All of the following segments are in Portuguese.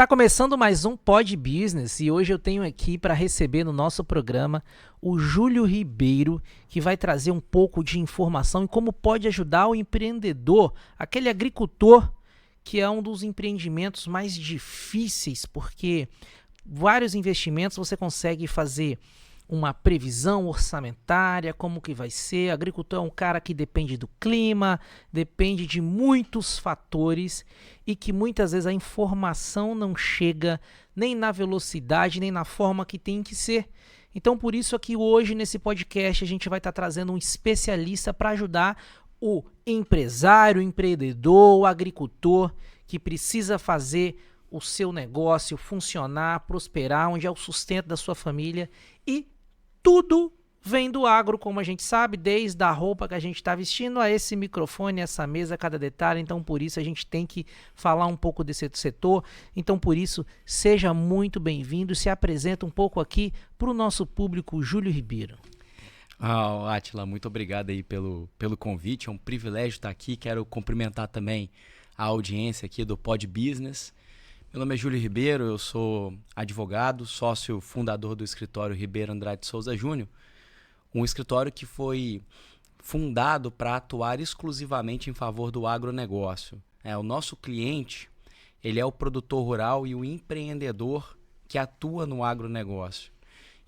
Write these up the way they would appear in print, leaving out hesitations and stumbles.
Está começando mais um Pod Business e hoje eu tenho aqui para receber no nosso programa o Júlio Ribeiro, que vai trazer um pouco de informação e como pode ajudar o empreendedor, aquele agricultor que é um dos empreendimentos mais difíceis, porque vários investimentos você consegue fazer uma previsão orçamentária, como que vai ser. O agricultor é um cara que depende do clima, depende de muitos fatores e que muitas vezes a informação não chega nem na velocidade, nem na forma que tem que ser. Então, por isso aqui hoje nesse podcast a gente vai estar trazendo um especialista para ajudar o empresário, o empreendedor, o agricultor que precisa fazer o seu negócio funcionar, prosperar, onde é o sustento da sua família e tudo vem do agro, como a gente sabe, desde a roupa que a gente está vestindo a esse microfone, essa mesa, cada detalhe. Então, por isso, a gente tem que falar um pouco desse setor. Então, por isso, seja muito bem-vindo. Se apresenta um pouco aqui para o nosso público, Júlio Ribeiro. Átila, muito obrigado aí pelo convite. É um privilégio estar aqui. Quero cumprimentar também a audiência aqui do Pod Business. Meu nome é Júlio Ribeiro, eu sou advogado, sócio fundador do escritório Ribeiro Andrade Souza Júnior, um escritório que foi fundado para atuar exclusivamente em favor do agronegócio. O nosso cliente, ele é o produtor rural e o empreendedor que atua no agronegócio.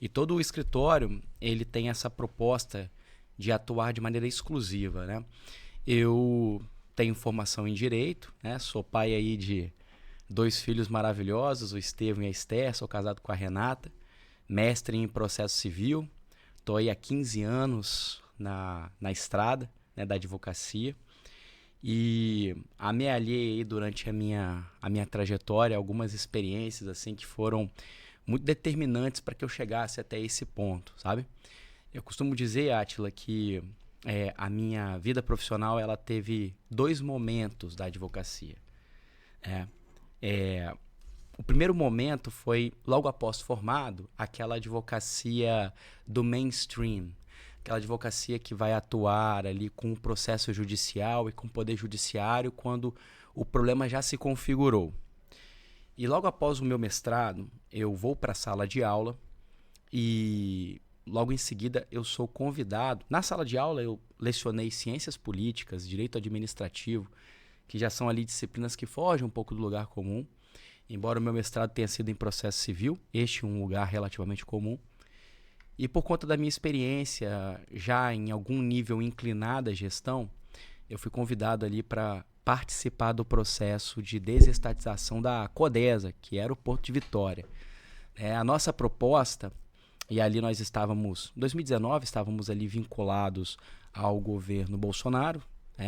E todo o escritório, ele tem essa proposta de atuar de maneira exclusiva, né? Eu tenho formação em Direito, né? Sou pai aí de 2 filhos maravilhosos, o Estevão e a Esther, sou casado com a Renata, mestre em processo civil, estou aí há 15 anos na estrada, né, da advocacia e amealhei aí durante a minha trajetória algumas experiências assim, que foram muito determinantes para que eu chegasse até esse ponto, sabe? Eu costumo dizer, Átila, que a minha vida profissional ela teve 2 momentos da advocacia. O primeiro momento foi, logo após formado, aquela advocacia do mainstream, aquela advocacia que vai atuar ali com o processo judicial e com o poder judiciário quando o problema já se configurou. E logo após o meu mestrado, eu vou para a sala de aula e logo em seguida eu sou convidado. Na sala de aula eu lecionei ciências políticas, direito administrativo, que já são ali disciplinas que fogem um pouco do lugar comum. Embora o meu mestrado tenha sido em processo civil, este é um lugar relativamente comum. E por conta da minha experiência, já em algum nível inclinada à gestão, eu fui convidado ali para participar do processo de desestatização da Codesa, que era o Porto de Vitória. A nossa proposta, e ali nós estávamos, em 2019, estávamos ali vinculados ao governo Bolsonaro,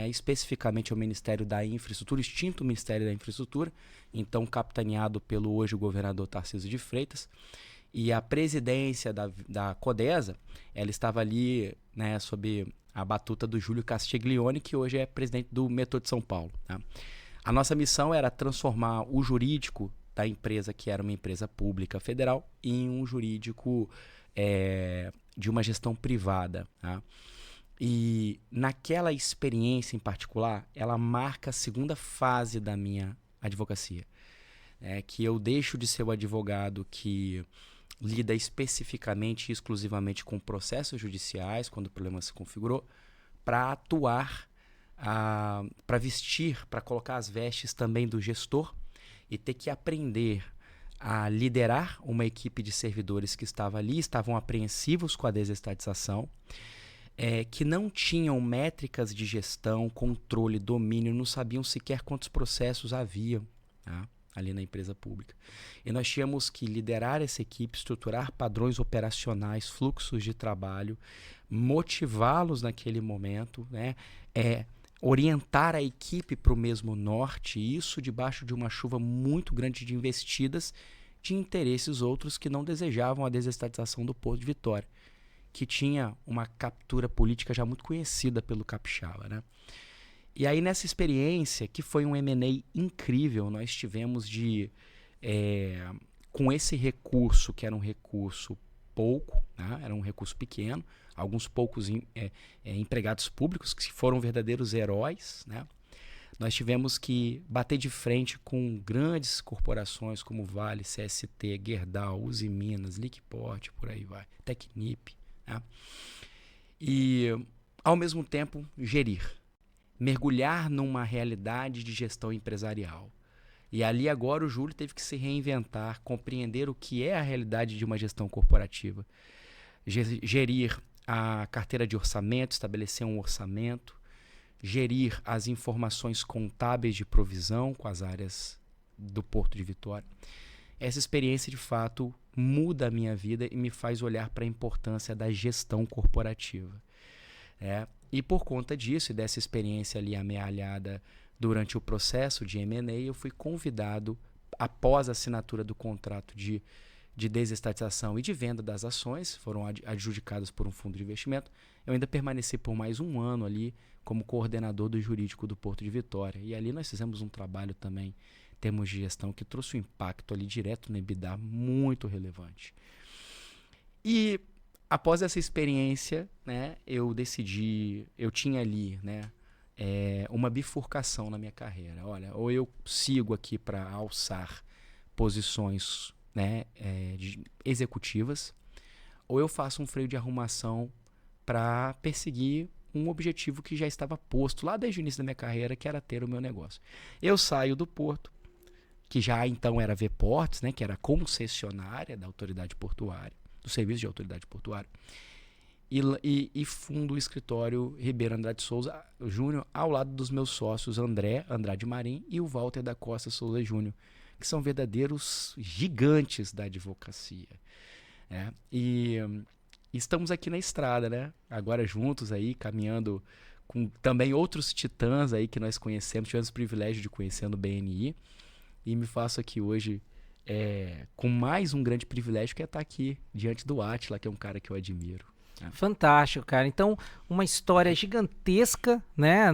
especificamente ao Ministério da Infraestrutura, extinto Ministério da Infraestrutura, então capitaneado pelo hoje governador Tarcísio de Freitas, e a presidência da Codesa, ela estava ali, né, sob a batuta do Júlio Castiglione, que hoje é presidente do Metrô de São Paulo. Tá? A nossa missão era transformar o jurídico da empresa, que era uma empresa pública federal, em um jurídico de uma gestão privada, tá? E naquela experiência em particular, ela marca a segunda fase da minha advocacia. Que eu deixo de ser o advogado que lida especificamente e exclusivamente com processos judiciais, quando o problema se configurou, para atuar, para vestir, para colocar as vestes também do gestor e ter que aprender a liderar uma equipe de servidores que estava ali, estavam apreensivos com a desestatização, que não tinham métricas de gestão, controle, domínio, não sabiam sequer quantos processos haviam, tá? Ali na empresa pública. E nós tínhamos que liderar essa equipe, estruturar padrões operacionais, fluxos de trabalho, motivá-los naquele momento, né? Orientar a equipe para o mesmo norte, e isso debaixo de uma chuva muito grande de investidas de interesses outros que não desejavam a desestatização do Porto de Vitória, que tinha uma captura política já muito conhecida pelo capixaba, né? E aí nessa experiência, que foi um M&A incrível, nós tivemos com esse recurso, que era um recurso pouco, né? Era um recurso pequeno, alguns poucos empregados públicos que foram verdadeiros heróis, né? Nós tivemos que bater de frente com grandes corporações como Vale, CST, Gerdau, Uzi Minas, Liquiport, por aí vai, Tecnip, né? E, ao mesmo tempo, gerir, mergulhar numa realidade de gestão empresarial. E ali agora o Júlio teve que se reinventar, compreender o que é a realidade de uma gestão corporativa, gerir a carteira de orçamento, estabelecer um orçamento, gerir as informações contábeis de provisão com as áreas do Porto de Vitória. Essa experiência, de fato, muda a minha vida e me faz olhar para a importância da gestão corporativa. E por conta disso e dessa experiência ali amealhada durante o processo de M&A, eu fui convidado, após a assinatura do contrato de desestatização e de venda das ações, foram adjudicadas por um fundo de investimento, eu ainda permaneci por mais um ano ali como coordenador do jurídico do Porto de Vitória. E ali nós fizemos um trabalho também, em termos de gestão, que trouxe um impacto ali direto no EBITDA muito relevante. E após essa experiência, né, eu tinha ali, né, uma bifurcação na minha carreira. Olha, ou eu sigo aqui para alçar posições, né, executivas, ou eu faço um freio de arrumação para perseguir um objetivo que já estava posto lá desde o início da minha carreira, que era ter o meu negócio. Eu saio do Porto, que já então era Vports, né, que era concessionária da autoridade portuária, do serviço de autoridade portuária, e fundo o escritório Ribeiro Andrade Souza Júnior, ao lado dos meus sócios André Andrade Marim e o Walter da Costa Souza Júnior, que são verdadeiros gigantes da advocacia. E estamos aqui na estrada, né? Agora juntos aí, caminhando com também outros titãs aí que nós conhecemos, tivemos o privilégio de conhecer no BNI, e me faço aqui hoje com mais um grande privilégio, que é estar aqui diante do Átila, que é um cara que eu admiro. Fantástico, cara. Então, uma história gigantesca, né,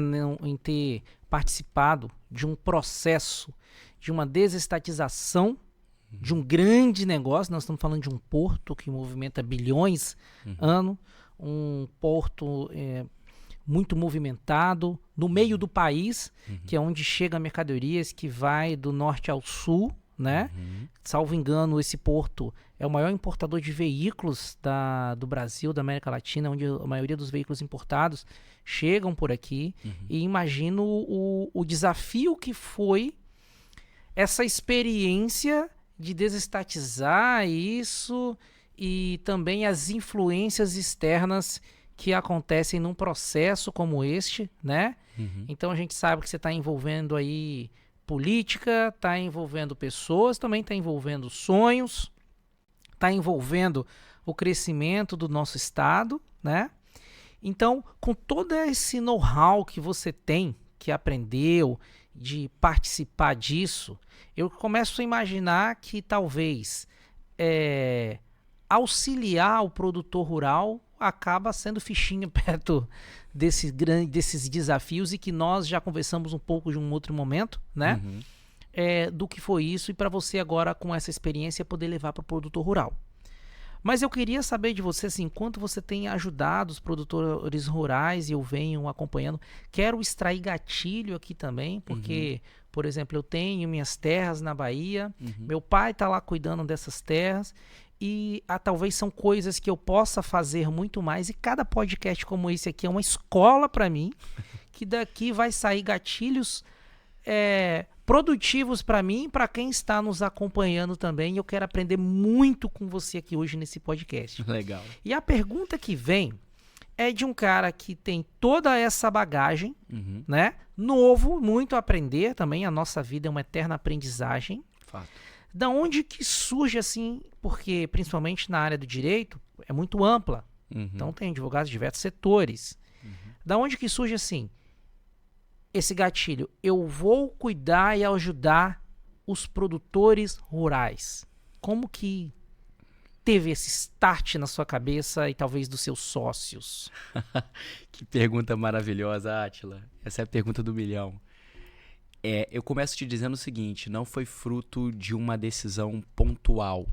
em ter participado de um processo de uma desestatização de um grande negócio. Nós estamos falando de um porto que movimenta bilhões ano, um porto muito movimentado, no meio do país, que é onde chega mercadorias que vai do norte ao sul, né? Salvo engano, esse porto é o maior importador de veículos do Brasil, da América Latina, onde a maioria dos veículos importados chegam por aqui. E imagino o desafio que foi essa experiência de desestatizar isso e também as influências externas que acontecem num processo como este, né? Então a gente sabe que você está envolvendo aí política, está envolvendo pessoas, também está envolvendo sonhos, está envolvendo o crescimento do nosso estado, né? Então, com todo esse know-how que você tem, que aprendeu, de participar disso, eu começo a imaginar que talvez auxiliar o produtor rural acaba sendo fichinha perto desses desafios, e que nós já conversamos um pouco de um outro momento, né? Do que foi isso, e para você agora, com essa experiência, poder levar para o produtor rural. Mas eu queria saber de você, assim, enquanto você tem ajudado os produtores rurais e eu venho acompanhando, quero extrair gatilho aqui também, porque, por exemplo, eu tenho minhas terras na Bahia, meu pai está lá cuidando dessas terras, e talvez são coisas que eu possa fazer muito mais, e cada podcast como esse aqui é uma escola para mim, que daqui vai sair gatilhos produtivos para mim e para quem está nos acompanhando também. Eu quero aprender muito com você aqui hoje nesse podcast. Legal. E a pergunta que vem é de um cara que tem toda essa bagagem, né? Novo, muito a aprender também. A nossa vida é uma eterna aprendizagem. Fato. Da onde que surge assim, porque principalmente na área do direito é muito ampla. Então tem advogados de diversos setores. Da onde que surge assim esse gatilho? Eu vou cuidar e ajudar os produtores rurais. Como que teve esse start na sua cabeça e talvez dos seus sócios? Que pergunta maravilhosa, Átila. Essa é a pergunta do milhão. Eu começo te dizendo o seguinte: não foi fruto de uma decisão pontual.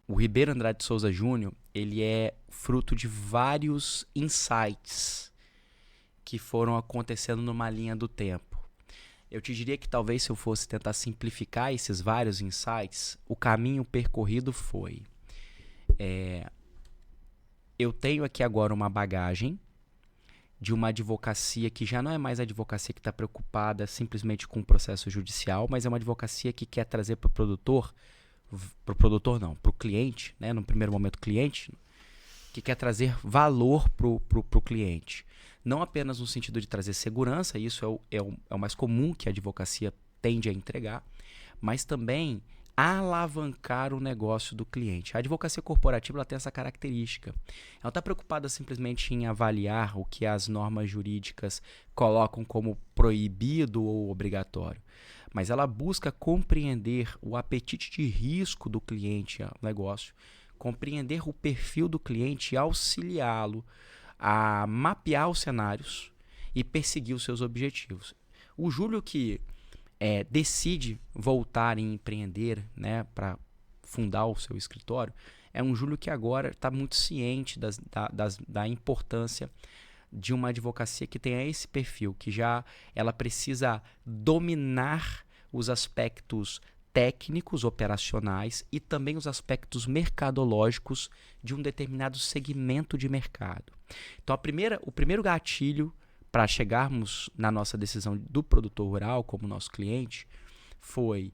O Ribeiro Andrade Souza Júnior, ele é fruto de vários insights que foram acontecendo numa linha do tempo. Eu te diria que talvez se eu fosse tentar simplificar esses vários insights, o caminho percorrido foi... eu tenho aqui agora uma bagagem de uma advocacia que já não é mais a advocacia que está preocupada simplesmente com o processo judicial, mas é uma advocacia que quer trazer para o produtor cliente, né? No primeiro momento cliente, que quer trazer valor para o cliente. Não apenas no sentido de trazer segurança, isso é o mais comum que a advocacia tende a entregar, mas também alavancar o negócio do cliente. A advocacia corporativa ela tem essa característica. Ela não está preocupada simplesmente em avaliar o que as normas jurídicas colocam como proibido ou obrigatório, mas ela busca compreender o apetite de risco do cliente ao negócio, compreender o perfil do cliente e auxiliá-lo a mapear os cenários e perseguir os seus objetivos. O Júlio que decide voltar a empreender, né, para fundar o seu escritório, é um Júlio que agora está muito ciente da importância de uma advocacia que tenha esse perfil, que já ela precisa dominar os aspectos técnicos, operacionais e também os aspectos mercadológicos de um determinado segmento de mercado. Então, o primeiro gatilho para chegarmos na nossa decisão do produtor rural como nosso cliente foi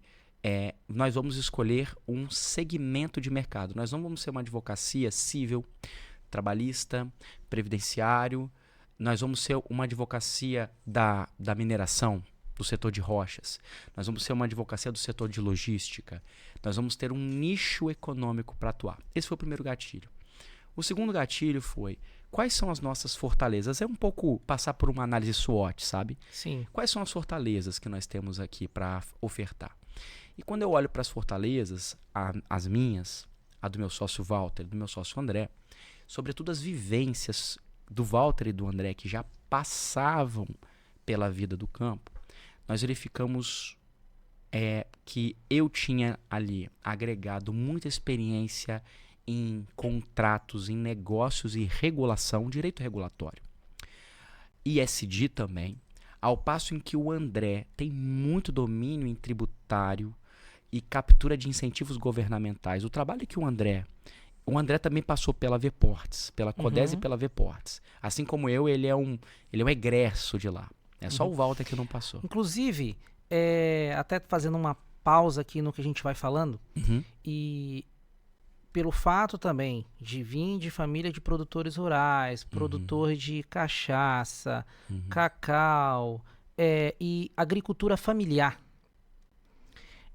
nós vamos escolher um segmento de mercado. Nós não vamos ser uma advocacia civil, trabalhista, previdenciário. Nós vamos ser uma advocacia da mineração, do setor de rochas. Nós vamos ser uma advocacia do setor de logística. Nós vamos ter um nicho econômico para atuar. Esse foi o primeiro gatilho. O segundo gatilho foi: quais são as nossas fortalezas? É um pouco passar por uma análise SWOT, sabe? Sim. Quais são as fortalezas que nós temos aqui para ofertar? E quando eu olho para as fortalezas, as minhas, a do meu sócio Walter, do meu sócio André, sobretudo as vivências do Walter e do André que já passavam pela vida do campo, nós verificamos que eu tinha ali agregado muita experiência em contratos, em negócios e regulação, direito regulatório. ESG também, ao passo em que o André tem muito domínio em tributário e captura de incentivos governamentais. O trabalho que o André também passou pela Vports, pela Codese e pela Vports. Assim como ele é um egresso de lá. É só o Walter que não passou. Inclusive, até fazendo uma pausa aqui no que a gente vai falando, e pelo fato também de vir de família de produtores rurais, produtor de cachaça, cacau e agricultura familiar,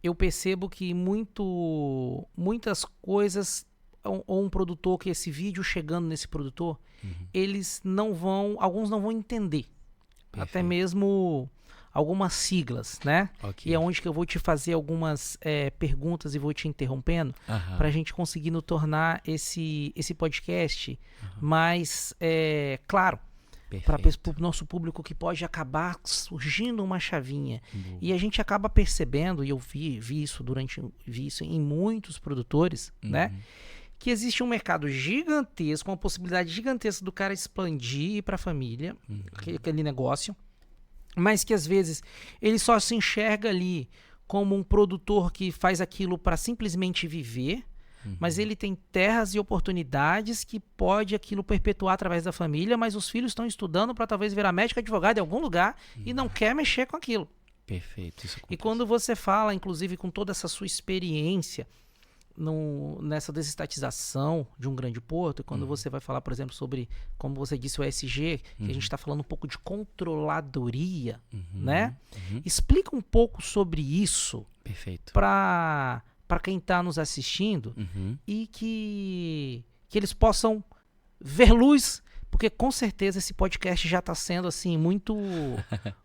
eu percebo que muitas coisas, ou um produtor, que esse vídeo chegando nesse produtor, alguns não vão entender. Perfeito. Até mesmo algumas siglas, né? Okay. E é onde que eu vou te fazer algumas perguntas e vou te interrompendo para a gente conseguir tornar esse podcast mais claro para o nosso público, que pode acabar surgindo uma chavinha. Boa. E a gente acaba percebendo, e eu vi isso em muitos produtores, né? Que existe um mercado gigantesco, uma possibilidade gigantesca do cara expandir para a família, aquele negócio, mas que às vezes ele só se enxerga ali como um produtor que faz aquilo para simplesmente viver, mas ele tem terras e oportunidades que pode aquilo perpetuar através da família, mas os filhos estão estudando para talvez virar médico, advogado em algum lugar e não quer mexer com aquilo. Perfeito. Isso acontece. E quando você fala, inclusive, com toda essa sua experiência nessa desestatização de um grande porto, quando você vai falar, por exemplo, sobre, como você disse, o ESG, que a gente está falando um pouco de controladoria, né? Explica um pouco sobre isso. Perfeito. Para quem está nos assistindo e que eles possam ver luz, porque com certeza esse podcast já está sendo assim muito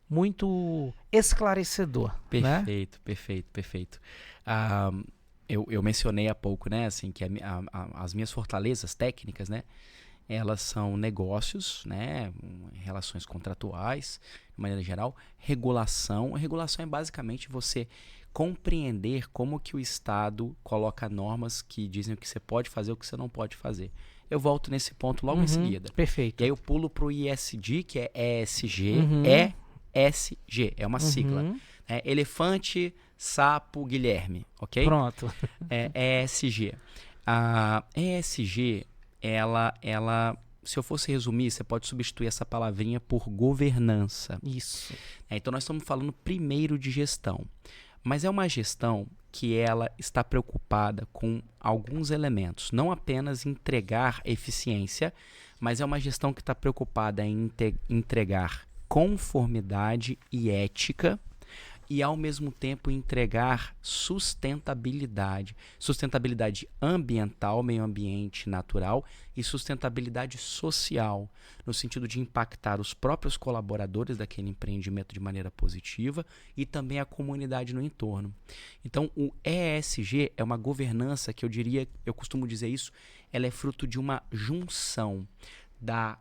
muito esclarecedor. Perfeito, né? perfeito. Eu mencionei há pouco, né, assim, que as minhas fortalezas técnicas, né, elas são negócios, né, relações contratuais, de maneira geral, regulação. A regulação é basicamente você compreender como que o Estado coloca normas que dizem o que você pode fazer e o que você não pode fazer. eu volto nesse ponto logo em seguida. Perfeito. E aí eu pulo para o ESG, que é ESG, ESG, é uma sigla. Né? Elefante, sapo, Guilherme, ok? Pronto. ESG. A ESG, ela, se eu fosse resumir, você pode substituir essa palavrinha por governança. Isso. Então nós estamos falando primeiro de gestão, mas é uma gestão que ela está preocupada com alguns elementos, não apenas entregar eficiência, mas é uma gestão que está preocupada em entregar conformidade e ética e, ao mesmo tempo, entregar sustentabilidade ambiental, meio ambiente natural e sustentabilidade social, no sentido de impactar os próprios colaboradores daquele empreendimento de maneira positiva e também a comunidade no entorno. Então, o ESG é uma governança que eu costumo dizer isso, ela é fruto de uma junção da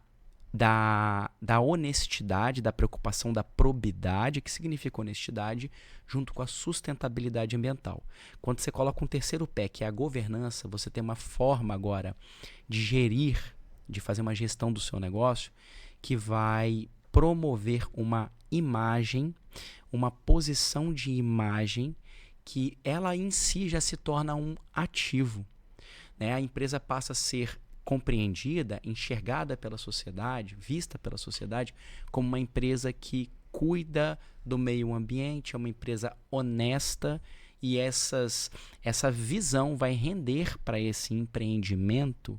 honestidade, da preocupação da probidade, que significa honestidade, junto com a sustentabilidade ambiental. Quando você coloca um terceiro pé, que é a governança, você tem uma forma agora de gerir, de fazer uma gestão do seu negócio, que vai promover uma imagem, uma posição de imagem, que ela em si já se torna um ativo. Né? A empresa passa a ser compreendida, enxergada pela sociedade, vista pela sociedade como uma empresa que cuida do meio ambiente, é uma empresa honesta e essa visão vai render para esse empreendimento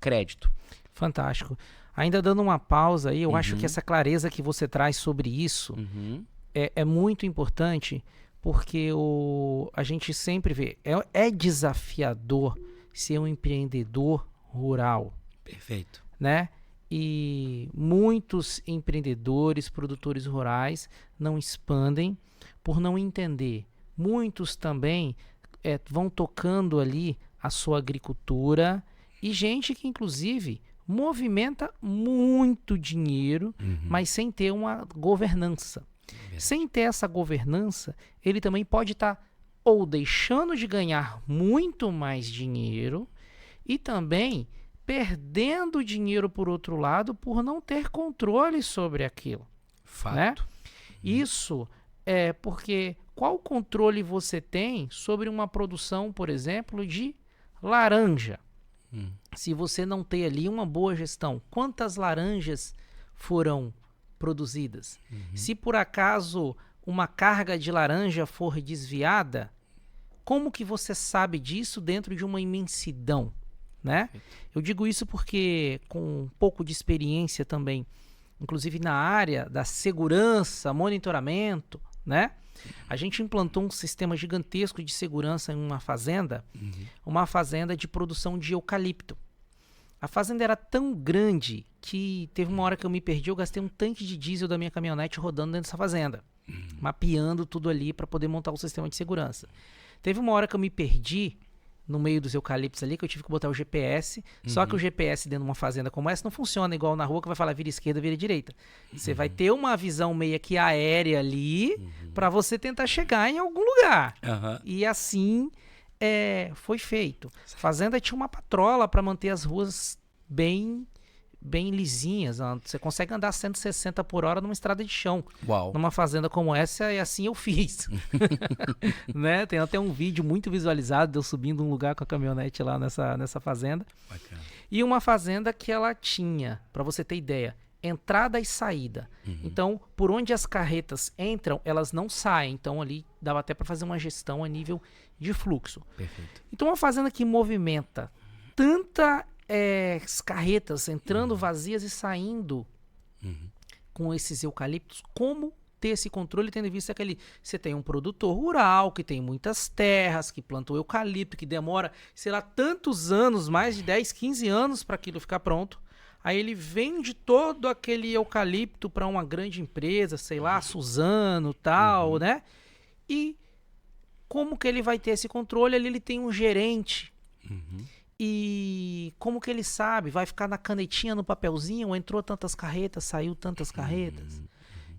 crédito. Fantástico. Ainda dando uma pausa aí, eu acho que essa clareza que você traz sobre isso é muito importante, porque a gente sempre vê, é desafiador ser um empreendedor rural. Perfeito. Né? E muitos empreendedores, produtores rurais não expandem por não entender. Muitos também vão tocando ali a sua agricultura e gente que inclusive movimenta muito dinheiro, mas sem ter uma governança. Sem ter essa governança, ele também pode estar ou deixando de ganhar muito mais dinheiro e também perdendo dinheiro por outro lado por não ter controle sobre aquilo. Fato. Né? Isso é porque qual controle você tem sobre uma produção, por exemplo, de laranja? Se você não tem ali uma boa gestão, quantas laranjas foram produzidas? Se por acaso uma carga de laranja for desviada, como que você sabe disso dentro de uma imensidão, né? Eu digo isso porque com um pouco de experiência também, inclusive na área da segurança, monitoramento, né? A gente implantou um sistema gigantesco de segurança em uma fazenda de produção de eucalipto. A fazenda era tão grande que teve uma hora que eu me perdi, eu gastei um tanque de diesel da minha caminhonete rodando dentro dessa fazenda, mapeando tudo ali para poder montar o sistema de segurança. Teve uma hora que eu me perdi no meio dos eucaliptos ali, que eu tive que botar o GPS, só que o GPS dentro de uma fazenda como essa não funciona igual na rua, que vai falar vira esquerda, vira direita. Você vai ter uma visão meio que aérea ali, para você tentar chegar em algum lugar. E assim foi feito. A fazenda tinha uma patrola para manter as ruas bem lisinhas. Você consegue andar 160 por hora numa estrada de chão. Uau. Numa fazenda como essa, e assim eu fiz. Né? Tem até um vídeo muito visualizado de eu subindo um lugar com a caminhonete lá nessa fazenda. Bacana. E uma fazenda que ela tinha, para você ter ideia, entrada e saída. Então, por onde as carretas entram, elas não saem. Então, ali dava até para fazer uma gestão a nível de fluxo. Perfeito. Então, uma fazenda que movimenta tanta carretas entrando vazias e saindo com esses eucaliptos, como ter esse controle, tendo em vista que você tem um produtor rural que tem muitas terras, que plantou eucalipto, que demora, sei lá, tantos anos, mais de 10, 15 anos para aquilo ficar pronto. Aí ele vende todo aquele eucalipto para uma grande empresa, sei lá, Suzano, tal, né? E como que ele vai ter esse controle? Ali ele tem um gerente. E como que ele sabe? Vai ficar na canetinha, no papelzinho, entrou tantas carretas, saiu tantas carretas.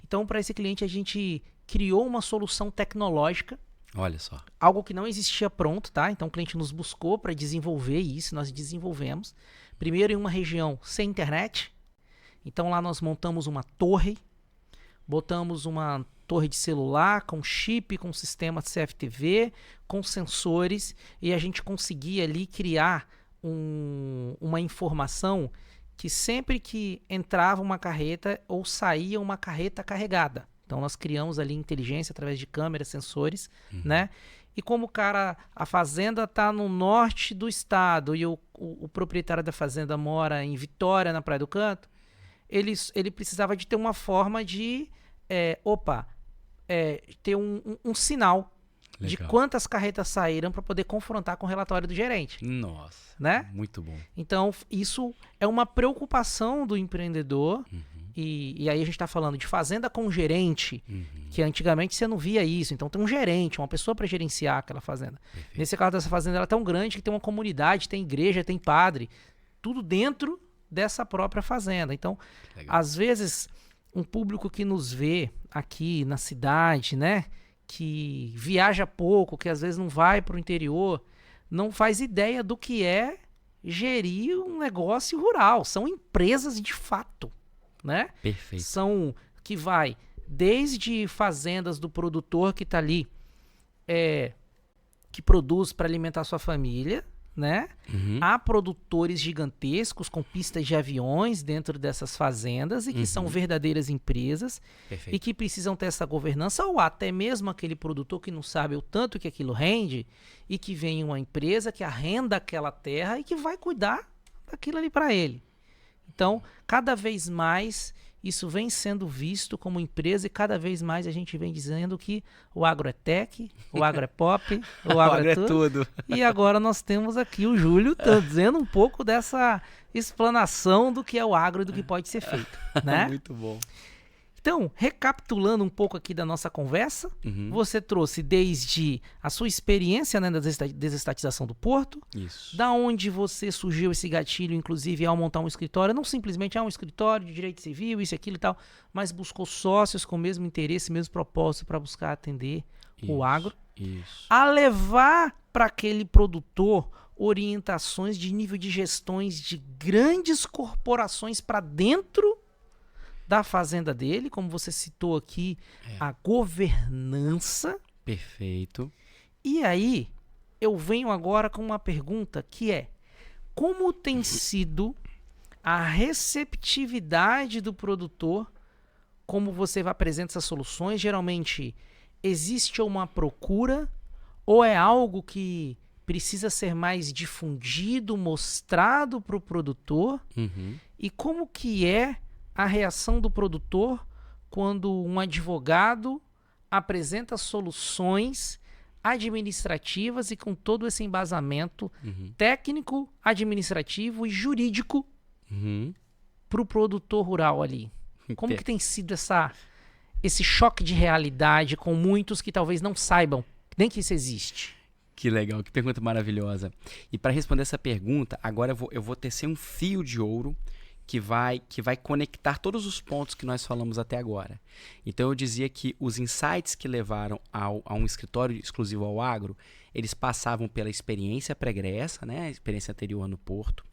Então, para esse cliente, a gente criou uma solução tecnológica Olha só. Algo que não existia pronto, tá? Então o cliente nos buscou para desenvolver isso, nós desenvolvemos. Primeiro em uma região sem internet. Então lá nós montamos uma torre, botamos uma torre de celular com chip, com sistema CFTV, com sensores, e a gente conseguia ali criar uma informação que sempre que entrava uma carreta ou saía uma carreta carregada. Então nós criamos ali inteligência através de câmeras, sensores, né? E como a fazenda está no norte do estado e o proprietário da fazenda mora em Vitória, na Praia do Canto, ele precisava de ter uma forma de ter um sinal de quantas carretas saíram para poder confrontar com o relatório do gerente. Nossa, né? Muito bom. Então, isso é uma preocupação do empreendedor. E aí a gente está falando de fazenda com gerente, que antigamente você não via isso. Então tem um gerente, uma pessoa para gerenciar aquela fazenda. Perfeito. Nesse caso dessa fazenda, ela é tão grande que tem uma comunidade, tem igreja, tem padre, tudo dentro dessa própria fazenda. Então, às vezes, um público que nos vê aqui na cidade, né, que viaja pouco, que às vezes não vai para o interior, não faz ideia do que é gerir um negócio rural. São empresas de fato. Né? Perfeito. São que vai desde fazendas do produtor que está ali, que produz para alimentar sua família, né? Há produtores gigantescos com pistas de aviões dentro dessas fazendas e que são verdadeiras empresas. Perfeito. E que precisam ter essa governança, ou até mesmo aquele produtor que não sabe o tanto que aquilo rende e que vem uma empresa que arrenda aquela terra e que vai cuidar daquilo ali para ele. Então, cada vez mais isso vem sendo visto como empresa e cada vez mais a gente vem dizendo que o agro é tech, o agro é pop, o agro é tudo. E agora nós temos aqui o Júlio dizendo um pouco dessa explanação do que é o agro e do que pode ser feito. Né? Muito bom. Então, recapitulando um pouco aqui da nossa conversa, você trouxe desde a sua experiência, né, da desestatização do porto, isso. Da onde você surgiu esse gatilho, inclusive, ao montar um escritório, não simplesmente um escritório de direito civil, isso, aquilo e tal, mas buscou sócios com o mesmo interesse, mesmo propósito para buscar atender o agro, a levar para aquele produtor orientações de nível de gestões de grandes corporações para dentro da fazenda dele, como você citou aqui, a governança. Perfeito. E aí, eu venho agora com uma pergunta que é: como tem sido a receptividade do produtor, como você apresenta essas soluções? Geralmente, existe uma procura ou é algo que precisa ser mais difundido, mostrado para o produtor? E como que é a reação do produtor quando um advogado apresenta soluções administrativas e com todo esse embasamento técnico, administrativo e jurídico para o produtor rural ali? Como que tem sido esse choque de realidade com muitos que talvez não saibam nem que isso existe? Que legal, que pergunta maravilhosa. E para responder essa pergunta, agora eu vou tecer um fio de ouro que vai conectar todos os pontos que nós falamos até agora. Então eu dizia que os insights que levaram a um escritório exclusivo ao agro, eles passavam pela experiência pregressa, né, a experiência anterior no Porto,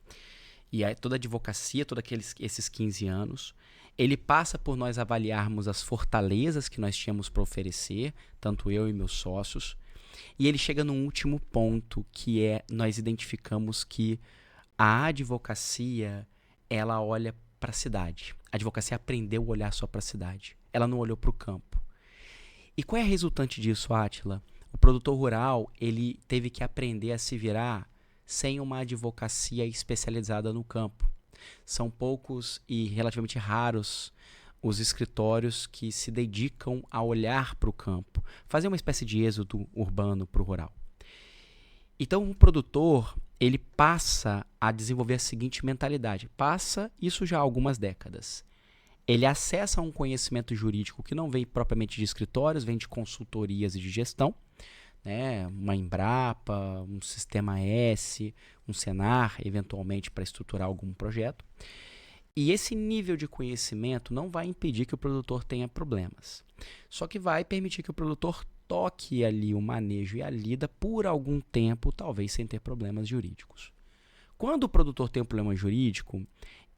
e aí toda a advocacia, todos esses 15 anos. Ele passa por nós avaliarmos as fortalezas que nós tínhamos para oferecer, tanto eu e meus sócios, e ele chega num último ponto, que é nós identificamos que a advocacia ela olha para a cidade. A advocacia aprendeu a olhar só para a cidade. Ela não olhou para o campo. E qual é a resultante disso, Átila? O produtor rural ele teve que aprender a se virar sem uma advocacia especializada no campo. São poucos e relativamente raros os escritórios que se dedicam a olhar para o campo, fazer uma espécie de êxodo urbano para o rural. Então, o produtor ele passa a desenvolver a seguinte mentalidade. Passa isso já há algumas décadas. Ele acessa um conhecimento jurídico que não vem propriamente de escritórios, vem de consultorias e de gestão, né? Uma Embrapa, um Sistema S, um Senar, eventualmente para estruturar algum projeto. E esse nível de conhecimento não vai impedir que o produtor tenha problemas. Só que vai permitir que o produtor toque ali o manejo e a lida por algum tempo, talvez sem ter problemas jurídicos. Quando o produtor tem um problema jurídico,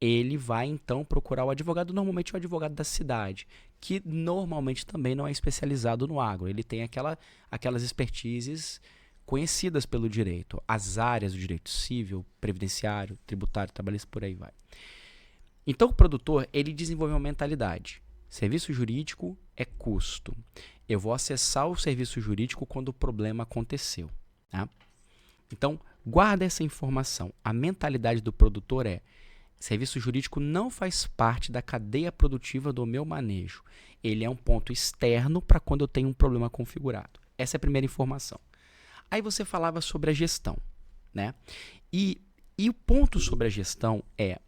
ele vai então procurar o advogado, normalmente o advogado da cidade, que normalmente também não é especializado no agro. Ele tem aquelas expertises conhecidas pelo direito, as áreas do direito civil, previdenciário, tributário, trabalhista, por aí vai. Então o produtor, ele desenvolve uma mentalidade. Serviço jurídico é custo. Eu vou acessar o serviço jurídico quando o problema aconteceu. Tá? Então, guarda essa informação. A mentalidade do produtor é: serviço jurídico não faz parte da cadeia produtiva do meu manejo. Ele é um ponto externo para quando eu tenho um problema configurado. Essa é a primeira informação. Aí você falava sobre a gestão, né? E o ponto sobre a gestão é...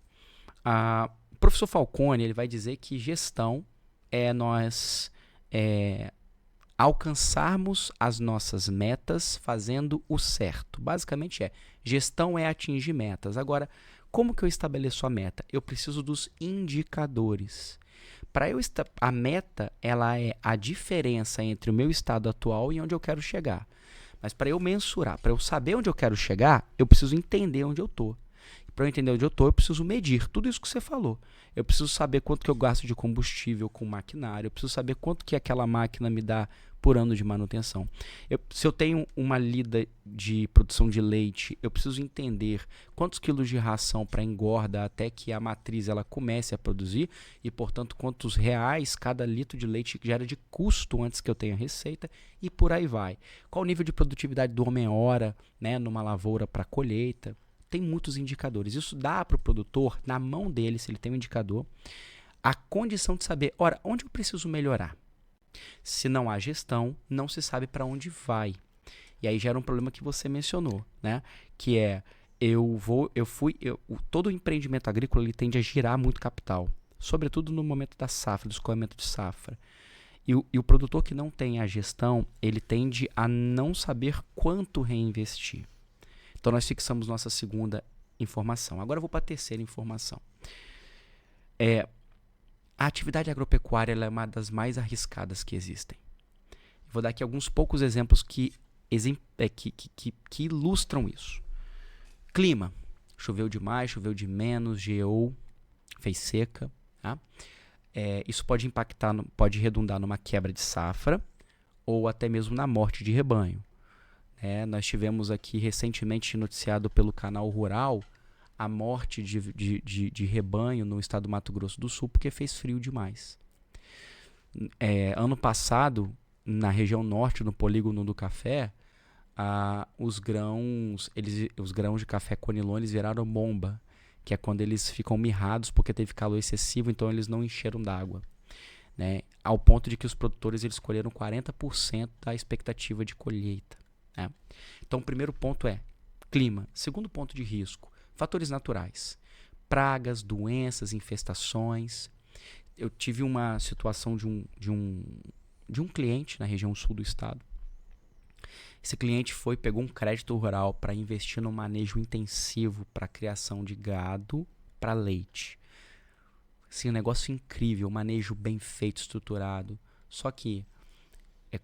o professor Falcone, ele vai dizer que gestão é nós alcançarmos as nossas metas fazendo o certo. Basicamente gestão é atingir metas. Agora, como que eu estabeleço a meta? Eu preciso dos indicadores. A meta, ela é a diferença entre o meu estado atual e onde eu quero chegar. Mas para eu mensurar, para eu saber onde eu quero chegar, eu preciso entender onde eu estou. Para eu entender onde eu estou, eu preciso medir tudo isso que você falou. Eu preciso saber quanto que eu gasto de combustível com maquinário. Eu preciso saber quanto que aquela máquina me dá por ano de manutenção. Se eu tenho uma lida de produção de leite, eu preciso entender quantos quilos de ração para engorda até que a matriz ela comece a produzir e, portanto, quantos reais cada litro de leite gera de custo antes que eu tenha receita e por aí vai. Qual o nível de produtividade do homem-hora, né, numa lavoura para colheita? Tem muitos indicadores. Isso dá para o produtor, na mão dele, se ele tem um indicador, a condição de saber, ora, onde eu preciso melhorar? Se não há gestão, não se sabe para onde vai. E aí gera um problema que você mencionou, né? Que é, todo empreendimento agrícola ele tende a girar muito capital, sobretudo no momento da safra, do escoamento de safra. E o produtor que não tem a gestão, ele tende a não saber quanto reinvestir. Então, nós fixamos nossa segunda informação. Agora eu vou para a terceira informação. A atividade agropecuária ela é uma das mais arriscadas que existem. Vou dar aqui alguns poucos exemplos que ilustram isso. Clima. Choveu demais, choveu de menos, geou, fez seca. Tá? Isso pode impactar, pode redundar numa quebra de safra ou até mesmo na morte de rebanho. Nós tivemos aqui recentemente noticiado pelo canal Rural a morte de rebanho no estado do Mato Grosso do Sul porque fez frio demais. Ano passado, na região norte, no polígono do café, os grãos de café conilon eles viraram bomba, que é quando eles ficam mirrados porque teve calor excessivo, então eles não encheram d'água. Né? Ao ponto de que os produtores eles colheram 40% da expectativa de colheita. Né? Então, o primeiro ponto é clima. Segundo ponto de risco, fatores naturais. Pragas, doenças, infestações. Eu tive uma situação de um cliente na região sul do estado. Esse cliente pegou um crédito rural para investir no manejo intensivo para a criação de gado para leite. Assim, um negócio incrível, um manejo bem feito, estruturado. Só que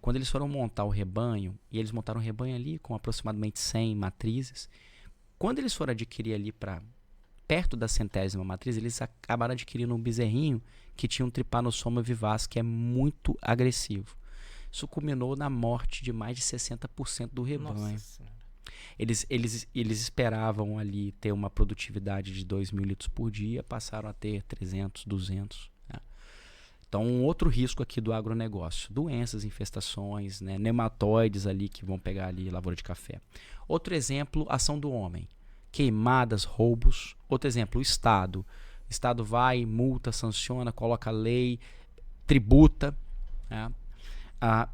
quando eles foram montar o rebanho, e eles montaram um rebanho ali com aproximadamente 100 matrizes, quando eles foram adquirir ali para perto da 100ª matriz, eles acabaram adquirindo um bezerrinho que tinha um tripanossoma vivaz, que é muito agressivo. Isso culminou na morte de mais de 60% do rebanho. Eles esperavam ali ter uma produtividade de 2.000 litros por dia, passaram a ter 300, 200. Né? Então, um outro risco aqui do agronegócio. Doenças, infestações, né? Nematóides ali que vão pegar ali lavoura de café. Outro exemplo, ação do homem. Queimadas, roubos. Outro exemplo, o Estado. O Estado vai, multa, sanciona, coloca lei, tributa. Né?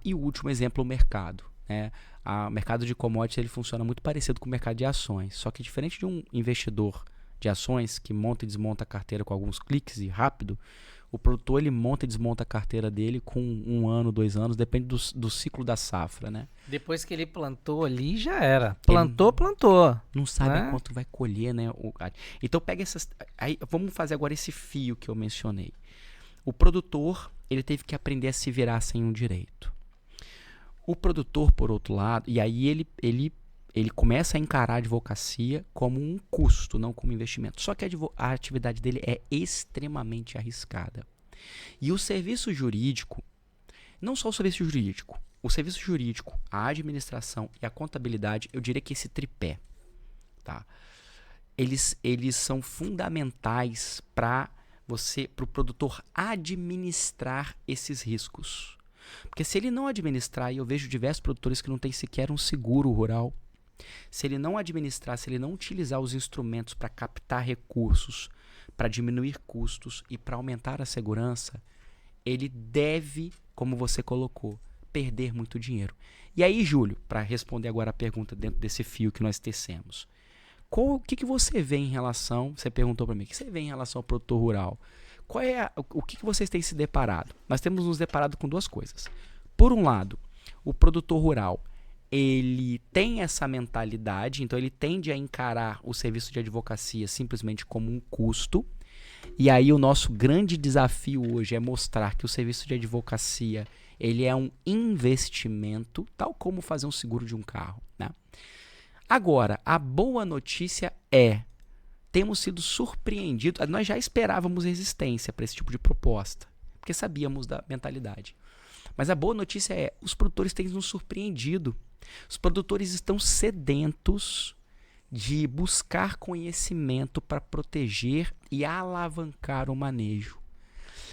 E o último exemplo, o mercado. Né? O mercado de commodities ele funciona muito parecido com o mercado de ações. Só que diferente de um investidor de ações que monta e desmonta a carteira com alguns cliques e rápido, o produtor ele monta e desmonta a carteira dele com 1 ano, 2 anos, depende do ciclo da safra, né? Depois que ele plantou ali, já era. Plantou. Não sabe quanto vai colher, né? Então pega essas... Aí, vamos fazer agora esse fio que eu mencionei. O produtor ele teve que aprender a se virar sem um direito. O produtor, por outro lado, e aí ele começa a encarar a advocacia como um custo, não como investimento. Só que a atividade dele é extremamente arriscada. E o serviço jurídico, não só o serviço jurídico, a administração e a contabilidade, eu diria que esse tripé, tá? Eles são fundamentais para o produtor administrar esses riscos. Porque se ele não administrar, e eu vejo diversos produtores que não têm sequer um seguro rural, se ele não administrar, se ele não utilizar os instrumentos para captar recursos, para diminuir custos e para aumentar a segurança, ele deve, como você colocou, perder muito dinheiro. E aí, Júlio, para responder agora a pergunta dentro desse fio que nós tecemos, o que você vê em relação, você perguntou para mim, o que você vê em relação ao produtor rural? O que vocês têm se deparado? Nós temos nos deparado com duas coisas. Por um lado, o produtor rural, ele tem essa mentalidade, então ele tende a encarar o serviço de advocacia simplesmente como um custo. E aí o nosso grande desafio hoje é mostrar que o serviço de advocacia ele é um investimento, tal como fazer um seguro de um carro, né? Agora, a boa notícia é, temos sido surpreendidos, nós já esperávamos resistência para esse tipo de proposta, porque sabíamos da mentalidade. Mas a boa notícia é, os produtores têm nos surpreendido. Os produtores estão sedentos de buscar conhecimento para proteger e alavancar o manejo.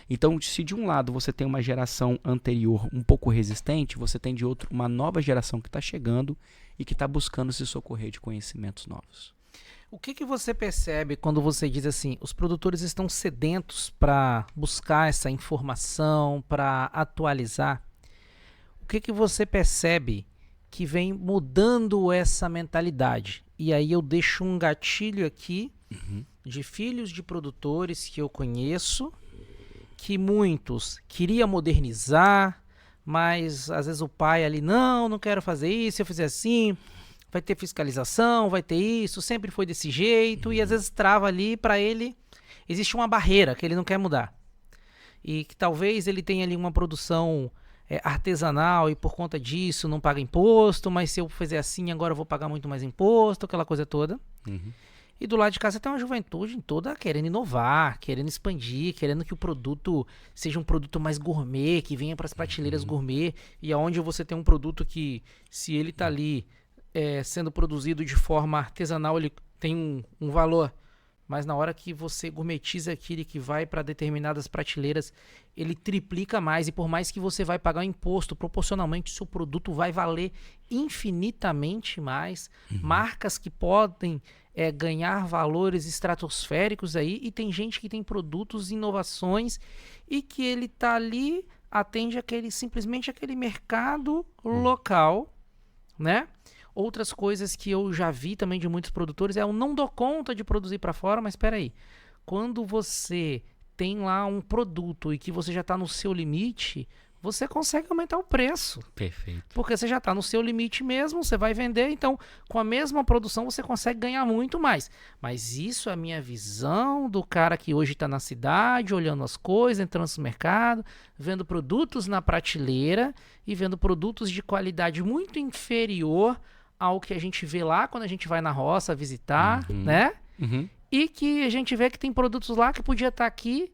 Então, se de um lado você tem uma geração anterior um pouco resistente, você tem de outro uma nova geração que está chegando e que está buscando se socorrer de conhecimentos novos. O que você percebe quando você diz assim, os produtores estão sedentos para buscar essa informação, para atualizar? O que você percebe que vem mudando essa mentalidade? E aí eu deixo um gatilho aqui de filhos de produtores que eu conheço, que muitos queriam modernizar, mas às vezes o pai ali, não quero fazer isso, se eu fizer assim, vai ter fiscalização, vai ter isso, sempre foi desse jeito, e às vezes trava ali para ele, existe uma barreira que ele não quer mudar. E que talvez ele tenha ali uma produção artesanal e por conta disso não paga imposto, mas se eu fizer assim agora eu vou pagar muito mais imposto, aquela coisa toda. E do lado de cá você tem uma juventude toda querendo inovar, querendo expandir, querendo que o produto seja um produto mais gourmet, que venha para as prateleiras gourmet, e aonde você tem um produto que, se ele está ali sendo produzido de forma artesanal, ele tem um valor, mas na hora que você gourmetiza aquele que vai para determinadas prateleiras, ele triplica mais, e por mais que você vai pagar um imposto, proporcionalmente seu produto vai valer infinitamente mais. Marcas que podem ganhar valores estratosféricos aí, e tem gente que tem produtos, inovações, e que ele tá ali, atende simplesmente aquele mercado local, né? Outras coisas que eu já vi também de muitos produtores eu não dou conta de produzir para fora, mas espera aí, quando você tem lá um produto e que você já está no seu limite, você consegue aumentar o preço. Perfeito. Porque você já está no seu limite mesmo, você vai vender, então com a mesma produção você consegue ganhar muito mais. Mas isso é a minha visão do cara que hoje está na cidade, olhando as coisas, entrando no mercado, vendo produtos na prateleira e vendo produtos de qualidade muito inferior ao que a gente vê lá quando a gente vai na roça visitar, né? E que a gente vê que tem produtos lá que podia estar aqui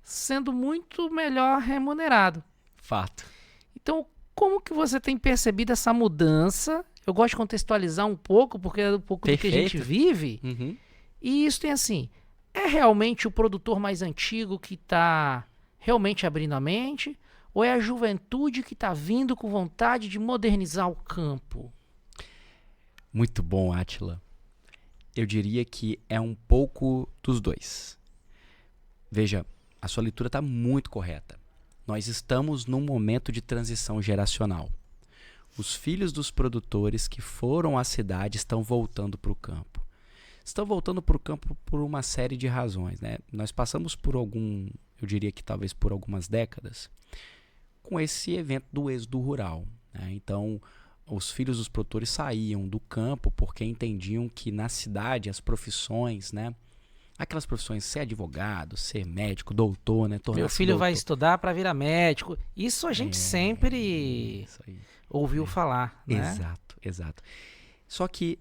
sendo muito melhor remunerado. Fato. Então, como que você tem percebido essa mudança? Eu gosto de contextualizar um pouco, porque é um pouco do que a gente vive. E isso tem assim, é realmente o produtor mais antigo que está realmente abrindo a mente? Ou é a juventude que está vindo com vontade de modernizar o campo? Muito bom, Átila. Eu diria que é um pouco dos dois. Veja, a sua leitura está muito correta. Nós estamos num momento de transição geracional. Os filhos dos produtores que foram à cidade estão voltando para o campo. Estão voltando para o campo por uma série de razões, né? Nós passamos por eu diria que talvez por algumas décadas, com esse evento do êxodo rural, né? Então, os filhos dos produtores saíam do campo porque entendiam que na cidade as profissões, né, Aquelas profissões, ser advogado, ser médico, doutor, né? Meu filho vai estudar para virar médico. Isso a gente sempre Isso aí. ouviu falar, né? Exato, exato. Só que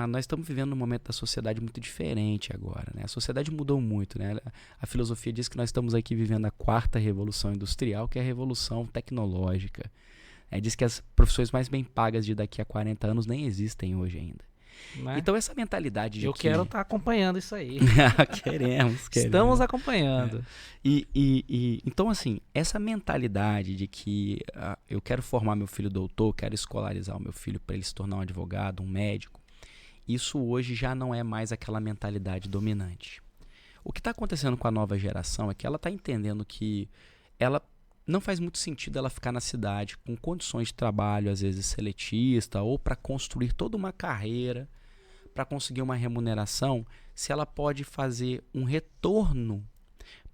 nós estamos vivendo um momento da sociedade muito diferente agora, né? A sociedade mudou muito, né? A filosofia diz que nós estamos aqui vivendo a 4ª revolução industrial, que é a revolução tecnológica. Diz que as profissões mais bem pagas de daqui a 40 anos nem existem hoje ainda. Né? Então essa mentalidade de quero estar acompanhando isso aí. Queremos. Estamos acompanhando. Então, assim, essa mentalidade de que eu quero formar meu filho doutor, quero escolarizar o meu filho para ele se tornar um advogado, um médico, isso hoje já não é mais aquela mentalidade dominante. O que está acontecendo com a nova geração é que ela está entendendo que ela não faz muito sentido ela ficar na cidade com condições de trabalho, às vezes seletista, ou para construir toda uma carreira, para conseguir uma remuneração, se ela pode fazer um retorno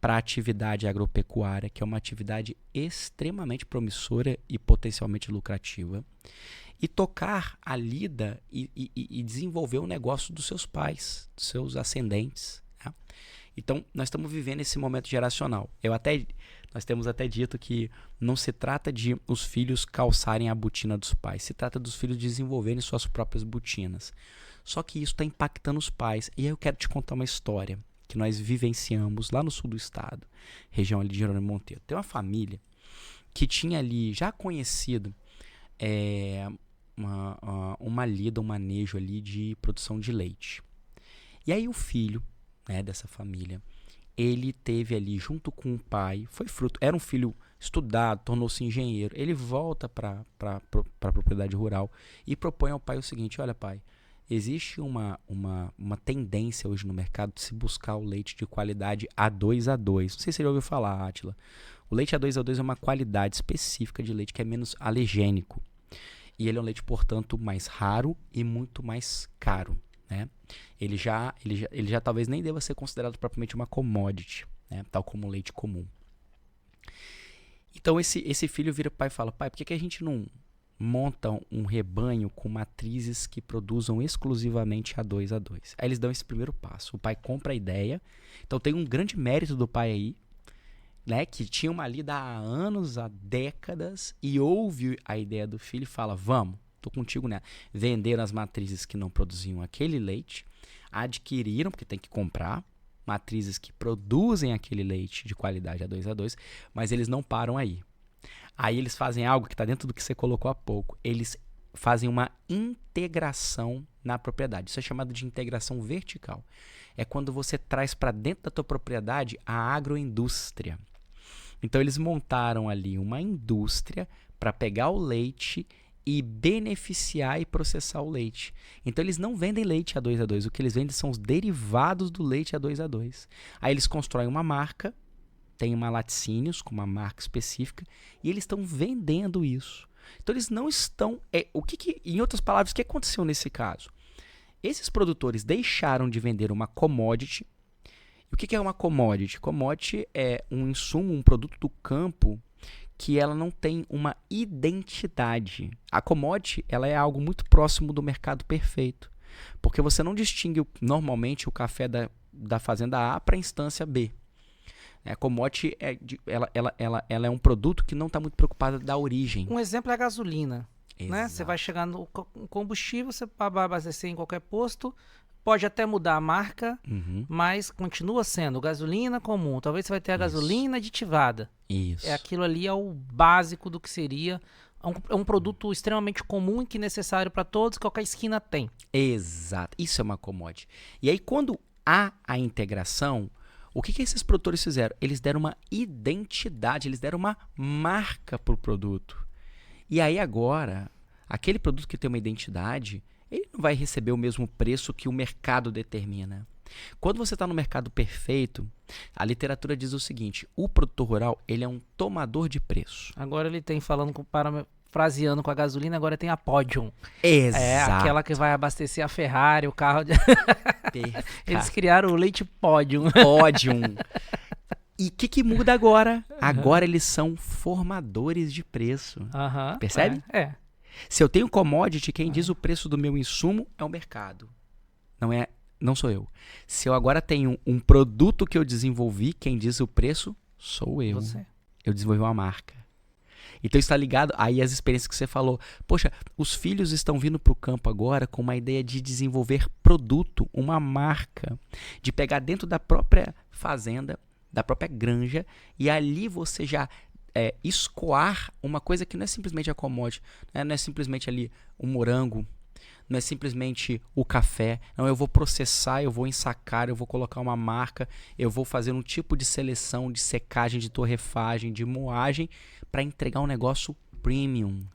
para a atividade agropecuária, que é uma atividade extremamente promissora e potencialmente lucrativa, e tocar a lida e desenvolver o negócio dos seus pais, dos seus ascendentes. Né? Então, nós estamos vivendo esse momento geracional. Nós temos até dito que não se trata de os filhos calçarem a botina dos pais, se trata dos filhos desenvolverem suas próprias botinas. Só que isso está impactando os pais. E aí eu quero te contar uma história que nós vivenciamos lá no sul do estado, região ali de Jerônimo Monteiro. Tem uma família que tinha ali já conhecido uma lida, um manejo ali de produção de leite. E aí o filho, né, dessa família, ele teve ali junto com o pai, era um filho estudado, tornou-se engenheiro, ele volta para a propriedade rural e propõe ao pai o seguinte: olha, pai, existe uma tendência hoje no mercado de se buscar o leite de qualidade A2A2. Não sei se você já ouviu falar, Átila. O leite A2A2 é uma qualidade específica de leite que é menos alergênico. E ele é um leite, portanto, mais raro e muito mais caro. Né? Ele já talvez nem deva ser considerado propriamente uma commodity, né? Tal como o leite comum. Então esse filho vira pai e fala: pai, por que a gente não monta um rebanho com matrizes que produzam exclusivamente A2A2? Aí eles dão esse primeiro passo. O pai compra a ideia. Então tem um grande mérito do pai aí, né, que tinha uma lida há anos, há décadas, e ouve a ideia do filho e fala: vamos, tô contigo, né? Venderam as matrizes que não produziam aquele leite, adquiriram, porque tem que comprar, matrizes que produzem aquele leite de qualidade A2A2, mas eles não param aí. Aí eles fazem algo que está dentro do que você colocou há pouco. Eles fazem uma integração na propriedade. Isso é chamado de integração vertical. É quando você traz para dentro da tua propriedade a agroindústria. Então eles montaram ali uma indústria para pegar o leite e beneficiar e processar o leite. Então eles não vendem leite A2A2, o que eles vendem são os derivados do leite A2A2. Aí eles constroem uma marca, tem uma laticínios com uma marca específica, e eles estão vendendo isso. Então eles não estão... em outras palavras, o que aconteceu nesse caso? Esses produtores deixaram de vender uma commodity. E o que é uma commodity? Commodity é um insumo, um produto do campo que ela não tem uma identidade. A commodity, ela é algo muito próximo do mercado perfeito, porque você não distingue normalmente o café da fazenda A para a instância B. A commodity ela é um produto que não está muito preocupado da origem. Um exemplo é a gasolina. Né? Você vai chegar no combustível, você vai abastecer em qualquer posto, pode até mudar a marca, mas continua sendo gasolina comum. Talvez você vai ter a gasolina aditivada. Isso. Aquilo ali é o básico do que seria um produto extremamente comum e que é necessário para todos, que qualquer esquina tem. Exato. Isso é uma commodity. E aí, quando há a integração, o que esses produtores fizeram? Eles deram uma identidade, eles deram uma marca para o produto. E aí agora, aquele produto que tem uma identidade, ele não vai receber o mesmo preço que o mercado determina. Quando você está no mercado perfeito, a literatura diz o seguinte: o produtor rural, ele é um tomador de preço. Agora ele tem, fraseando com a gasolina, agora tem a Podium. Exato. É aquela que vai abastecer a Ferrari, o carro... Eles criaram o leite Podium. Podium. E o que muda agora? Agora eles são formadores de preço. Percebe? É. Se eu tenho commodity, quem diz o preço do meu insumo é o mercado. Não é não sou eu. Se eu agora tenho um produto que eu desenvolvi, quem diz o preço sou eu. Você. Eu desenvolvi uma marca. Então está ligado aí às experiências que você falou. Poxa, os filhos estão vindo para o campo agora com uma ideia de desenvolver produto, uma marca, de pegar dentro da própria fazenda, da própria granja, e ali você já escoar uma coisa que não é simplesmente a commodity, né? Não é simplesmente ali um morango, não é simplesmente o café. Não, eu vou processar, eu vou ensacar, eu vou colocar uma marca, eu vou fazer um tipo de seleção, de secagem, de torrefagem, de moagem para entregar um negócio premium.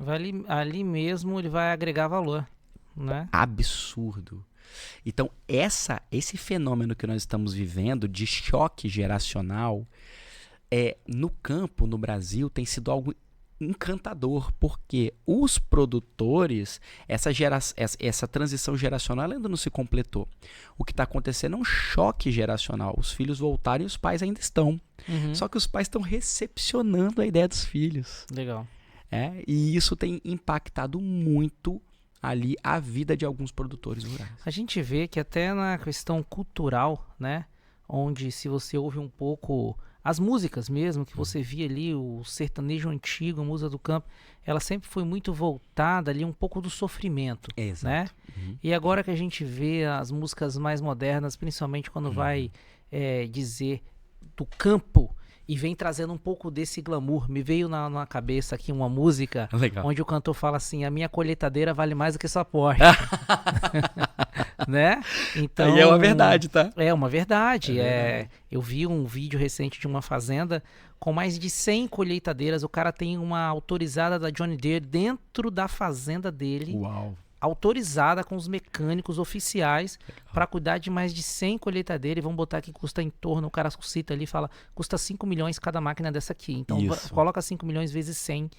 Ali mesmo ele vai agregar valor, né? Absurdo. Então, esse fenômeno que nós estamos vivendo de choque geracional no campo, no Brasil, tem sido algo encantador, porque os produtores, essa transição geracional ainda não se completou. O que está acontecendo é um choque geracional. Os filhos voltaram e os pais ainda estão. Só que os pais estão recepcionando a ideia dos filhos. Legal. E isso tem impactado muito ali a vida de alguns produtores rurais. A gente vê que até na questão cultural, né, onde se você ouve um pouco as músicas mesmo, que você via ali, o sertanejo antigo, a música do campo, ela sempre foi muito voltada ali um pouco do sofrimento, né? E agora que a gente vê as músicas mais modernas, principalmente quando vai dizer do campo e vem trazendo um pouco desse glamour. Me veio na cabeça aqui uma música onde o cantor fala assim: a minha colheitadeira vale mais do que sua porta. Né? Então, e é uma verdade, tá? É uma verdade. Eu vi um vídeo recente de uma fazenda com mais de 100 colheitadeiras. O cara tem uma autorizada da John Deere dentro da fazenda dele. Uau. Autorizada com os mecânicos oficiais para cuidar de mais de 100 colheitadeiras. E vamos botar que custa em torno, o cara cita ali, fala, custa 5 milhões cada máquina dessa aqui. Então coloca 5 milhões vezes 100,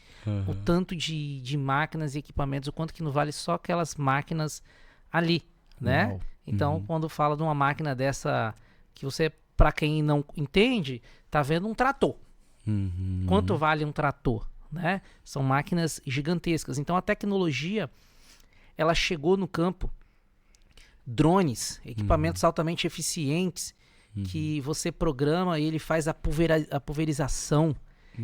o tanto de máquinas e equipamentos, o quanto que não vale só aquelas máquinas ali, né? Uau. Então, quando fala de uma máquina dessa, que você, para quem não entende, tá vendo um trator. Quanto vale um trator, né? São máquinas gigantescas. Então, a tecnologia, ela chegou no campo. Drones, equipamentos altamente eficientes, que você programa e ele faz a pulverização,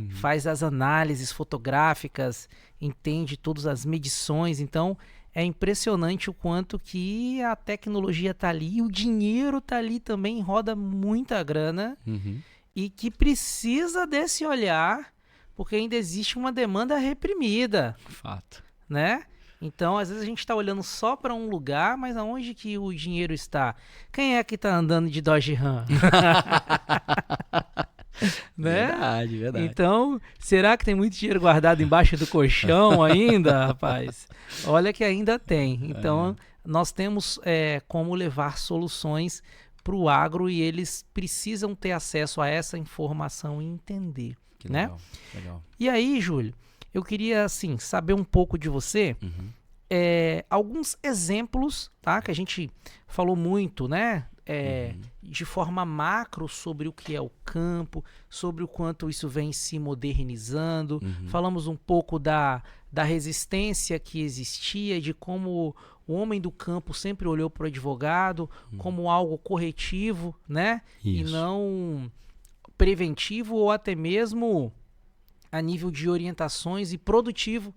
faz as análises fotográficas, entende todas as medições. Então, é impressionante o quanto que a tecnologia está ali, o dinheiro está ali também, roda muita grana, e que precisa desse olhar, porque ainda existe uma demanda reprimida. Fato. Né? Então, às vezes a gente está olhando só para um lugar, mas aonde que o dinheiro está? Quem é que está andando de Dodge Ram? Né? Verdade. Então, será que tem muito dinheiro guardado embaixo do colchão ainda, rapaz? Olha que ainda tem. Então, nós temos como levar soluções para o agro e eles precisam ter acesso a essa informação e entender. Que né? Legal. E aí, Júlio, eu queria assim, saber um pouco de você. Alguns exemplos, tá? Que a gente falou muito, né? De forma macro sobre o que é o campo, sobre o quanto isso vem se modernizando. Falamos um pouco da resistência que existia, de como o homem do campo sempre olhou para o advogado como algo corretivo, né? E não preventivo ou até mesmo a nível de orientações e produtivo,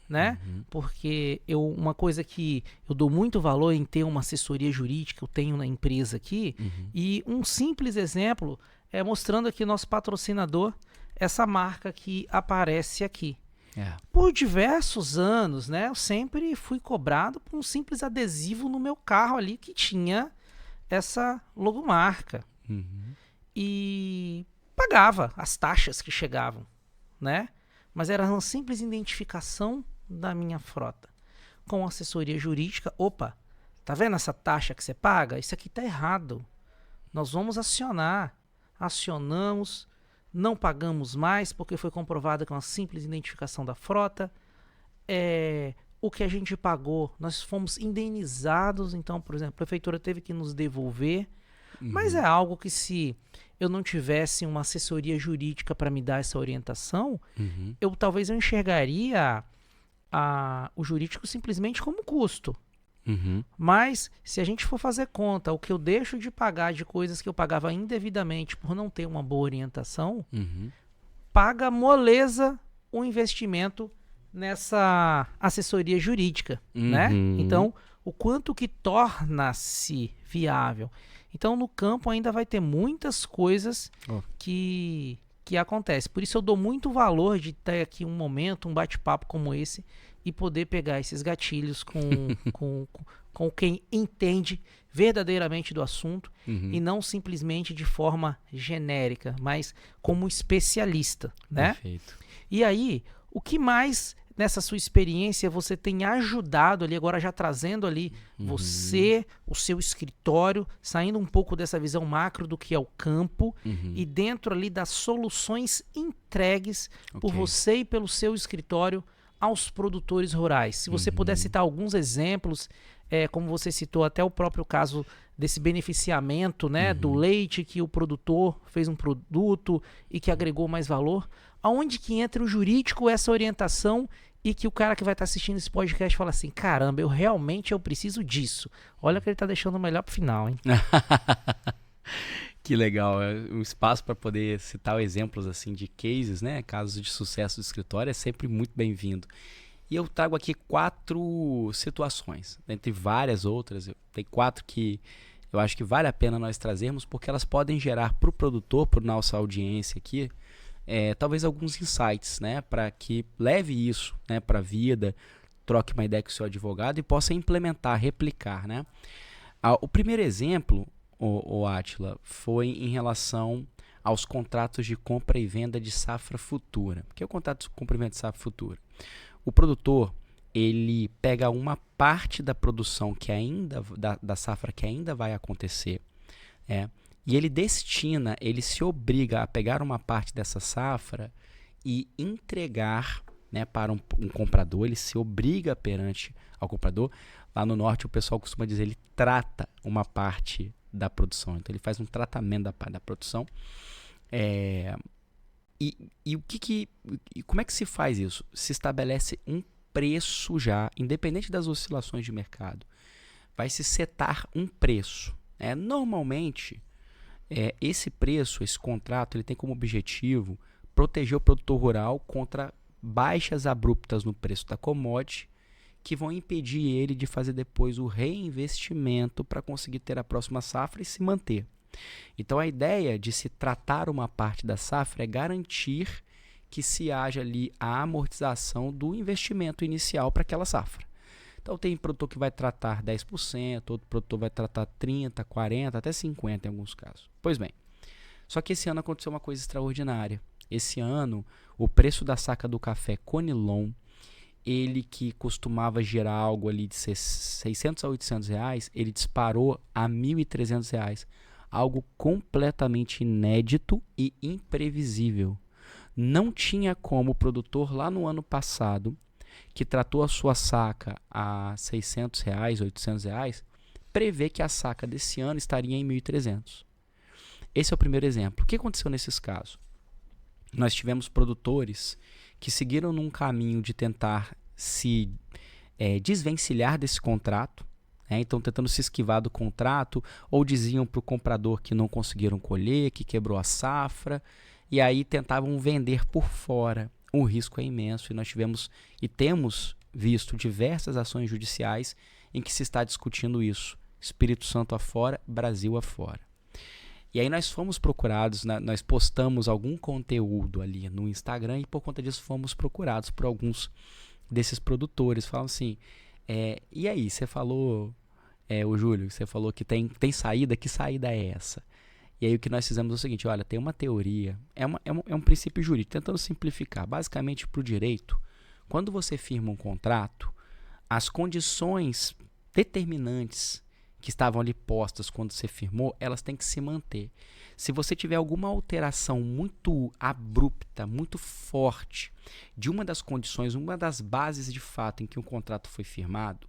né? Porque uma coisa que eu dou muito valor em ter uma assessoria jurídica, eu tenho na empresa aqui, e um simples exemplo é mostrando aqui nosso patrocinador, essa marca que aparece aqui. Por diversos anos, né, eu sempre fui cobrado por um simples adesivo no meu carro ali que tinha essa logomarca. E pagava as taxas que chegavam, né? Mas era uma simples identificação da minha frota. Com assessoria jurídica, opa, tá vendo essa taxa que você paga? Isso aqui tá errado. Nós vamos acionar. Acionamos, não pagamos mais porque foi comprovado que é uma simples identificação da frota. O que a gente pagou, nós fomos indenizados. Então, por exemplo, a prefeitura teve que nos devolver. Mas é algo que, se eu não tivesse uma assessoria jurídica para me dar essa orientação, talvez eu enxergaria o jurídico simplesmente como custo, Uhum. Mas, se a gente for fazer conta, o que eu deixo de pagar de coisas que eu pagava indevidamente por não ter uma boa orientação, Uhum. paga moleza o investimento nessa assessoria jurídica, né? Uhum. Então, o quanto que torna-se viável. Então, no campo ainda vai ter muitas coisas Oh. que acontecem. Por isso eu dou muito valor de ter aqui um momento, um bate-papo como esse e poder pegar esses gatilhos com quem entende verdadeiramente do assunto Uhum. e não simplesmente de forma genérica, mas como especialista, né? Perfeito. E aí, o que mais nessa sua experiência você tem ajudado ali, agora já trazendo ali você, o seu escritório, saindo um pouco dessa visão macro do que é o campo e dentro ali das soluções entregues por você e pelo seu escritório aos produtores rurais. Se você puder citar alguns exemplos, como você citou até o próprio caso desse beneficiamento, né, do leite, que o produtor fez um produto e que agregou mais valor, aonde que entra o jurídico, essa orientação, e que o cara que vai estar assistindo esse podcast fala assim, caramba, eu preciso disso. Olha que ele está deixando o melhor pro final, hein? Que legal, um espaço para poder citar exemplos assim de cases, né, casos de sucesso do escritório é sempre muito bem-vindo. E eu trago aqui 4 situações, entre várias outras, tem 4 que eu acho que vale a pena nós trazermos, porque elas podem gerar para o produtor, para nossa audiência aqui, talvez alguns insights, né, para que leve isso, né, para a vida, troque uma ideia com o seu advogado e possa implementar, replicar, né. O primeiro exemplo, o Átila, foi em relação aos contratos de compra e venda de safra futura. O que é o contrato de compra e venda de safra futura? O produtor, ele pega uma parte da produção que ainda da safra que ainda vai acontecer, e ele se obriga a pegar uma parte dessa safra e entregar, né, para um comprador, ele se obriga perante ao comprador. Lá no norte o pessoal costuma dizer, ele trata uma parte da produção, então ele faz um tratamento da parte da produção. Como é que se faz isso? Se estabelece um preço já, independente das oscilações de mercado, vai se setar um preço. Normalmente, esse preço, esse contrato, ele tem como objetivo proteger o produtor rural contra baixas abruptas no preço da commodity, que vão impedir ele de fazer depois o reinvestimento para conseguir ter a próxima safra e se manter. Então a ideia de se tratar uma parte da safra é garantir que se haja ali a amortização do investimento inicial para aquela safra. Então tem produtor que vai tratar 10%, outro produtor vai tratar 30%, 40%, até 50% em alguns casos. Pois bem, só que esse ano aconteceu uma coisa extraordinária. Esse ano o preço da saca do café Conilon, ele que costumava gerar algo ali de 600 a 800 reais, ele disparou a 1.300 reais. Algo completamente inédito e imprevisível. Não tinha como o produtor lá no ano passado, que tratou a sua saca a 600 reais, 800 reais, prever que a saca desse ano estaria em 1.300. Esse é o primeiro exemplo. O que aconteceu nesses casos? Nós tivemos produtores que seguiram num caminho de tentar se desvencilhar desse contrato, então tentando se esquivar do contrato, ou diziam para o comprador que não conseguiram colher, que quebrou a safra, e aí tentavam vender por fora. O risco é imenso e nós tivemos e temos visto diversas ações judiciais em que se está discutindo isso. Espírito Santo afora, Brasil afora. E aí nós fomos procurados, nós postamos algum conteúdo ali no Instagram e por conta disso fomos procurados por alguns desses produtores. Falam assim, e aí, você falou, o Júlio, você falou que tem saída, que saída é essa? E aí o que nós fizemos é o seguinte, olha, tem uma teoria, é um princípio jurídico, tentando simplificar. Basicamente, para o direito, quando você firma um contrato, as condições determinantes que estavam ali postas quando você firmou, elas têm que se manter. Se você tiver alguma alteração muito abrupta, muito forte, de uma das condições, uma das bases de fato em que um contrato foi firmado,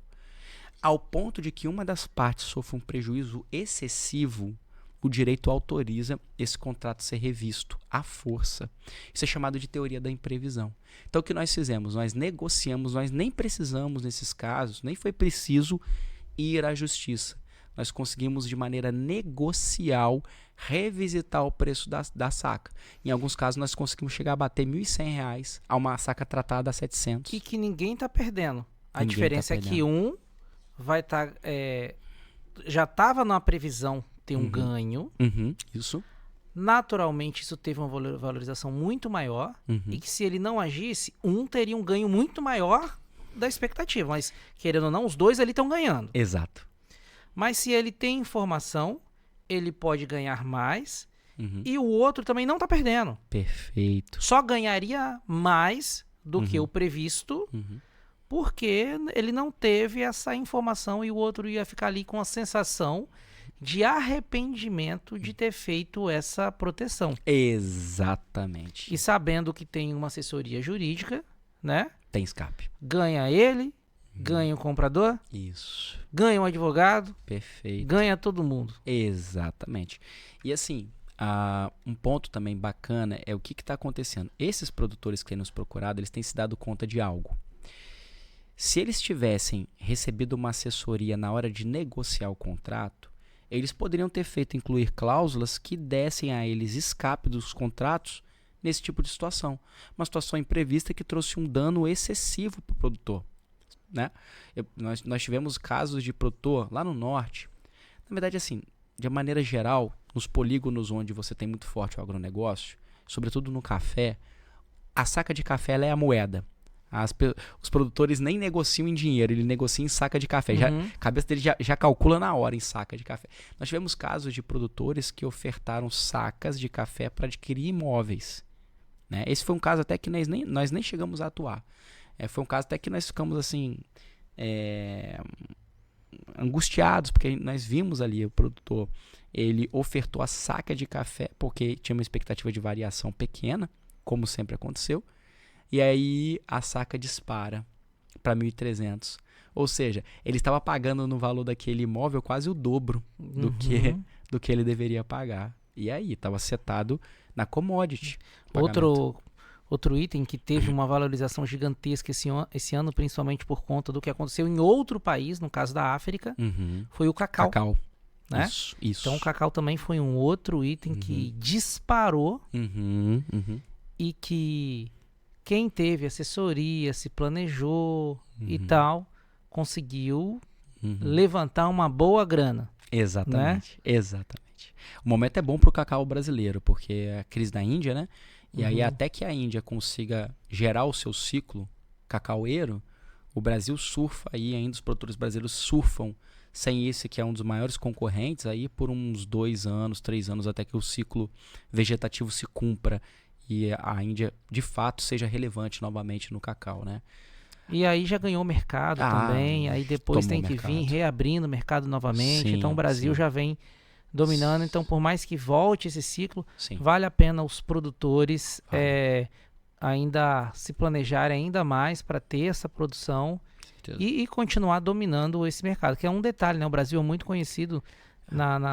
ao ponto de que uma das partes sofra um prejuízo excessivo, o direito autoriza esse contrato ser revisto à força. Isso é chamado de teoria da imprevisão. Então o que nós fizemos? Nós negociamos, nós nem precisamos nesses casos, nem foi preciso ir à justiça. Nós conseguimos, de maneira negocial, revisitar o preço da saca. Em alguns casos, nós conseguimos chegar a bater R$ 1.100 a uma saca tratada a 700. E que ninguém está perdendo. A Ninguém diferença tá é que um vai estar... já estava na previsão ter um ganho. Isso. Naturalmente, isso teve uma valorização muito maior. E que se ele não agisse, um teria um ganho muito maior da expectativa. Mas, querendo ou não, os dois ali estão ganhando. Exato. Mas se ele tem informação, ele pode ganhar mais. E o outro também não está perdendo. Perfeito. Só ganharia mais do que o previsto, porque ele não teve essa informação e o outro ia ficar ali com a sensação de arrependimento de ter feito essa proteção. Exatamente. E sabendo que tem uma assessoria jurídica, né? Tem escape. Ganha ele, ganha o comprador, Isso. ganha o advogado, Perfeito. ganha todo mundo. Exatamente. E assim, um ponto também bacana é o que está acontecendo. Esses produtores que têm nos procurado, eles têm se dado conta de algo. Se eles tivessem recebido uma assessoria na hora de negociar o contrato, eles poderiam ter feito incluir cláusulas que dessem a eles escape dos contratos nesse tipo de situação. Uma situação imprevista que trouxe um dano excessivo para o produtor. Né? Nós tivemos casos de produtor lá no norte. Na verdade, assim, de maneira geral, nos polígonos onde você tem muito forte o agronegócio, sobretudo no café, a saca de café ela é a moeda. Os produtores nem negociam em dinheiro, ele negocia em saca de café. A cabeça dele já calcula na hora em saca de café. Nós tivemos casos de produtores que ofertaram sacas de café para adquirir imóveis. Né? Esse foi um caso até que nós nem chegamos a atuar. Foi um caso até que nós ficamos assim angustiados, porque nós vimos ali o produtor, ele ofertou a saca de café porque tinha uma expectativa de variação pequena, como sempre aconteceu. E aí a saca dispara para 1.300. Ou seja, ele estava pagando no valor daquele imóvel quase o dobro do que ele deveria pagar. E aí, estava setado na commodity. Outro item que teve uma valorização gigantesca esse ano, principalmente por conta do que aconteceu em outro país, no caso da África, foi o cacau. Né? Isso. Então o cacau também foi um outro item que disparou e que quem teve assessoria, se planejou e tal, conseguiu levantar uma boa grana. Exatamente, né? Exatamente. O momento é bom para o cacau brasileiro, porque é a crise da Índia, né? E aí até que a Índia consiga gerar o seu ciclo cacaueiro, o Brasil surfa aí, ainda os produtores brasileiros surfam sem esse que é um dos maiores concorrentes aí por uns 2 anos, 3 anos, até que o ciclo vegetativo se cumpra e a Índia, de fato, seja relevante novamente no cacau, né? E aí já ganhou mercado também, aí depois tem que vir reabrindo o mercado novamente. Sim, então o Brasil já vem dominando. Então, por mais que volte esse ciclo, vale a pena os produtores ainda se planejarem ainda mais para ter essa produção e continuar dominando esse mercado, que é um detalhe, né? O Brasil é muito conhecido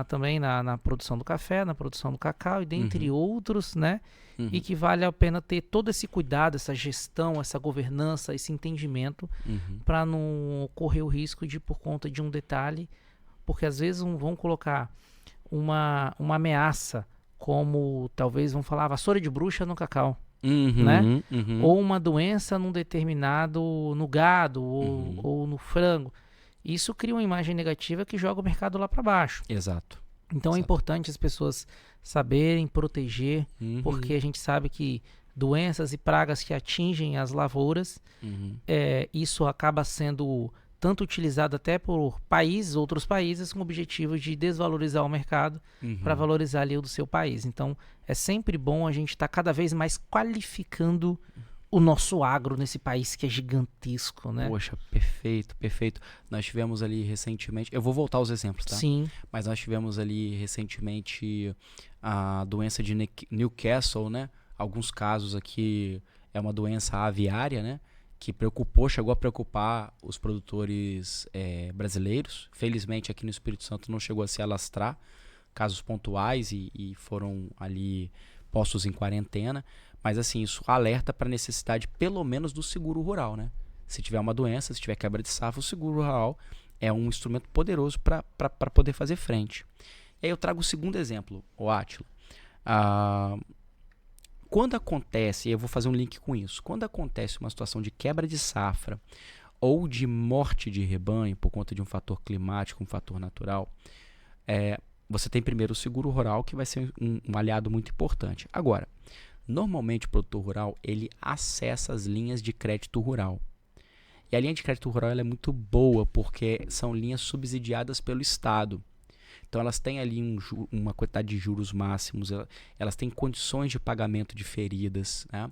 também na produção do café, na produção do cacau e dentre outros, né? E que vale a pena ter todo esse cuidado, essa gestão, essa governança, esse entendimento para não ocorrer o risco de, por conta de um detalhe, porque às vezes vão colocar uma ameaça, como talvez vão falar vassoura de bruxa no cacau, né? Ou uma doença num determinado, no gado ou no frango. Isso cria uma imagem negativa que joga o mercado lá para baixo. Exato. Então é importante as pessoas saberem proteger, porque a gente sabe que doenças e pragas que atingem as lavouras, isso acaba sendo tanto utilizado até por outros países, com o objetivo de desvalorizar o mercado para valorizar ali o do seu país. Então é sempre bom a gente estar cada vez mais qualificando o nosso agro nesse país que é gigantesco, né? Poxa, perfeito, perfeito. Nós tivemos ali recentemente, eu vou voltar aos exemplos, tá? Sim. Mas nós tivemos ali recentemente a doença de Newcastle, né? Alguns casos aqui é uma doença aviária, né? Que chegou a preocupar os produtores brasileiros. Felizmente aqui no Espírito Santo não chegou a se alastrar, casos pontuais e foram ali postos em quarentena. Mas assim, isso alerta para a necessidade pelo menos do seguro rural, né? Se tiver uma doença, se tiver quebra de safra, o seguro rural é um instrumento poderoso para poder fazer frente. E aí eu trago o segundo exemplo, o Átila. Quando acontece, e eu vou fazer um link com isso, quando acontece uma situação de quebra de safra ou de morte de rebanho por conta de um fator climático, um fator natural, você tem primeiro o seguro rural, que vai ser um aliado muito importante. Agora, normalmente o produtor rural ele acessa as linhas de crédito rural. E a linha de crédito rural ela é muito boa porque são linhas subsidiadas pelo Estado. Então elas têm ali uma quantidade de juros máximos, elas têm condições de pagamento diferidas, né?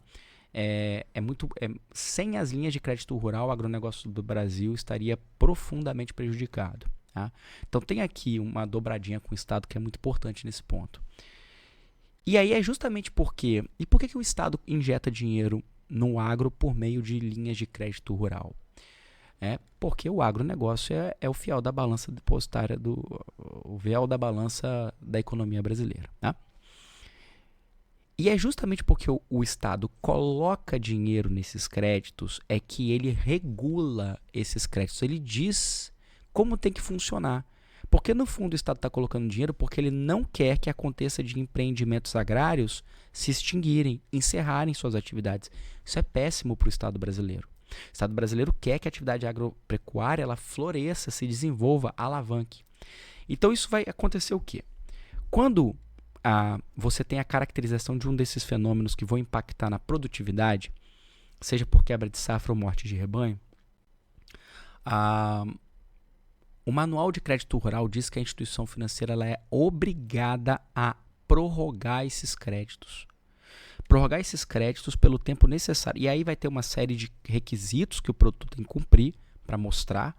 Sem as linhas de crédito rural, o agronegócio do Brasil estaria profundamente prejudicado. Tá? Então tem aqui uma dobradinha com o Estado que é muito importante nesse ponto. E aí é justamente porque... E por que o Estado injeta dinheiro no agro por meio de linhas de crédito rural? Porque o agronegócio é o fiel da balança depositária, o fiel da balança da economia brasileira. Tá? E é justamente porque o Estado coloca dinheiro nesses créditos é que ele regula esses créditos. Ele diz como tem que funcionar. Porque no fundo o Estado está colocando dinheiro porque ele não quer que aconteça de empreendimentos agrários se extinguirem, encerrarem suas atividades. Isso é péssimo para o Estado brasileiro. O Estado brasileiro quer que a atividade agropecuária ela floresça, se desenvolva, alavanque. Então isso vai acontecer o quê? Quando você tem a caracterização de um desses fenômenos que vão impactar na produtividade, seja por quebra de safra ou morte de rebanho, o Manual de Crédito Rural diz que a instituição financeira ela é obrigada a prorrogar esses créditos. Prorrogar esses créditos pelo tempo necessário. E aí vai ter uma série de requisitos que o produtor tem que cumprir para mostrar,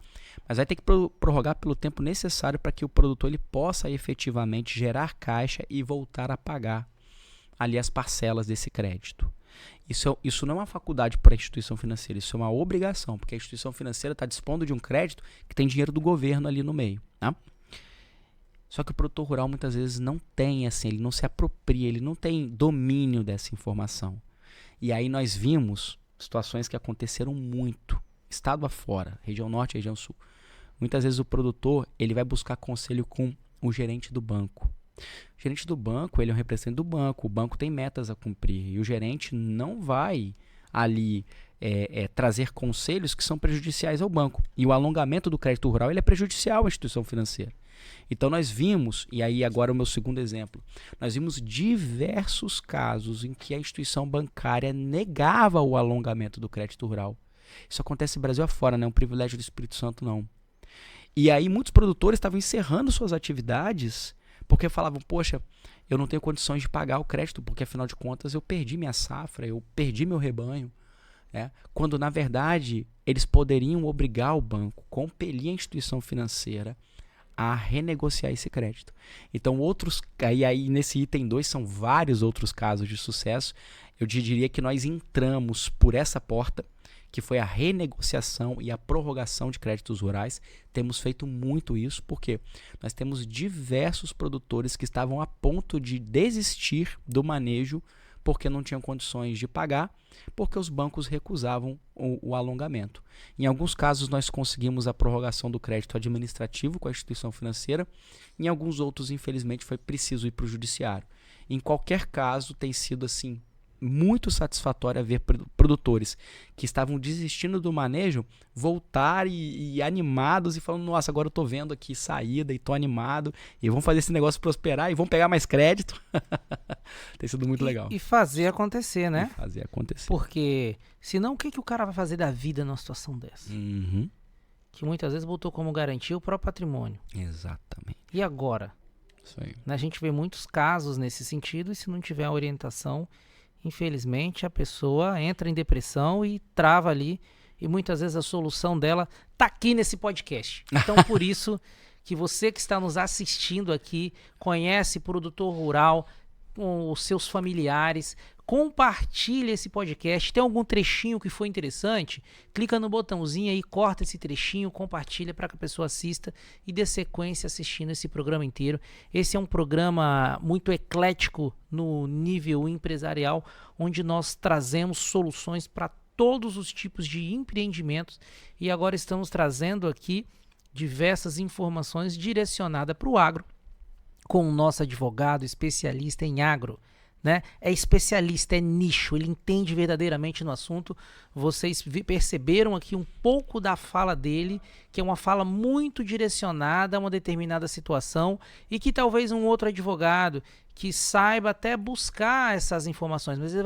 mas vai ter que prorrogar pelo tempo necessário para que o produtor ele possa efetivamente gerar caixa e voltar a pagar ali as parcelas desse crédito. Isso não é uma faculdade para a instituição financeira, isso é uma obrigação, porque a instituição financeira está dispondo de um crédito que tem dinheiro do governo ali no meio. Tá? Só que o produtor rural muitas vezes não tem, assim, ele não se apropria, ele não tem domínio dessa informação. E aí nós vimos situações que aconteceram muito, estado afora, região norte e região sul. Muitas vezes o produtor ele vai buscar conselho com o gerente do banco. O gerente do banco ele é um representante do banco, o banco tem metas a cumprir e o gerente não vai ali trazer conselhos que são prejudiciais ao banco. E o alongamento do crédito rural ele é prejudicial à instituição financeira. Então nós vimos, e aí agora o meu segundo exemplo, nós vimos diversos casos em que a instituição bancária negava o alongamento do crédito rural. Isso acontece no Brasil afora, não é um privilégio do Espírito Santo não. E aí muitos produtores estavam encerrando suas atividades porque falavam, poxa, eu não tenho condições de pagar o crédito, porque afinal de contas eu perdi minha safra, eu perdi meu rebanho. Quando na verdade eles poderiam obrigar o banco, compelir a instituição financeira a renegociar esse crédito. Então aí nesse item 2 são vários outros casos de sucesso. Eu diria que nós entramos por essa porta, que foi a renegociação e a prorrogação de créditos rurais. Temos feito muito isso porque nós temos diversos produtores que estavam a ponto de desistir do manejo porque não tinham condições de pagar, porque os bancos recusavam o alongamento. Em alguns casos, nós conseguimos a prorrogação do crédito administrativo com a instituição financeira, em alguns outros, infelizmente, foi preciso ir para o judiciário. Em qualquer caso, tem sido assim muito satisfatório ver produtores que estavam desistindo do manejo voltar e animados e falando, nossa, agora eu estou vendo aqui saída e estou animado e vamos fazer esse negócio prosperar e vamos pegar mais crédito. Tem sido muito legal. E fazer acontecer, né? E fazer acontecer. Porque senão o que o cara vai fazer da vida numa situação dessa? Uhum. Que muitas vezes botou como garantia o próprio patrimônio. Exatamente. E agora? Isso aí. A gente vê muitos casos nesse sentido e se não tiver a orientação, infelizmente a pessoa entra em depressão e trava ali e muitas vezes a solução dela tá aqui nesse podcast. Então por isso que você que está nos assistindo aqui, conhece produtor rural com os seus familiares, compartilha esse podcast. Tem algum trechinho que foi interessante? Clica no botãozinho aí, corta esse trechinho, compartilha para que a pessoa assista e dê sequência assistindo esse programa inteiro. Esse é um programa muito eclético no nível empresarial, onde nós trazemos soluções para todos os tipos de empreendimentos e agora estamos trazendo aqui diversas informações direcionadas para o agro, com o nosso advogado especialista em agro, né? É especialista, é nicho, ele entende verdadeiramente no assunto. Vocês perceberam aqui um pouco da fala dele, que é uma fala muito direcionada a uma determinada situação e que talvez um outro advogado que saiba até buscar essas informações, mas ele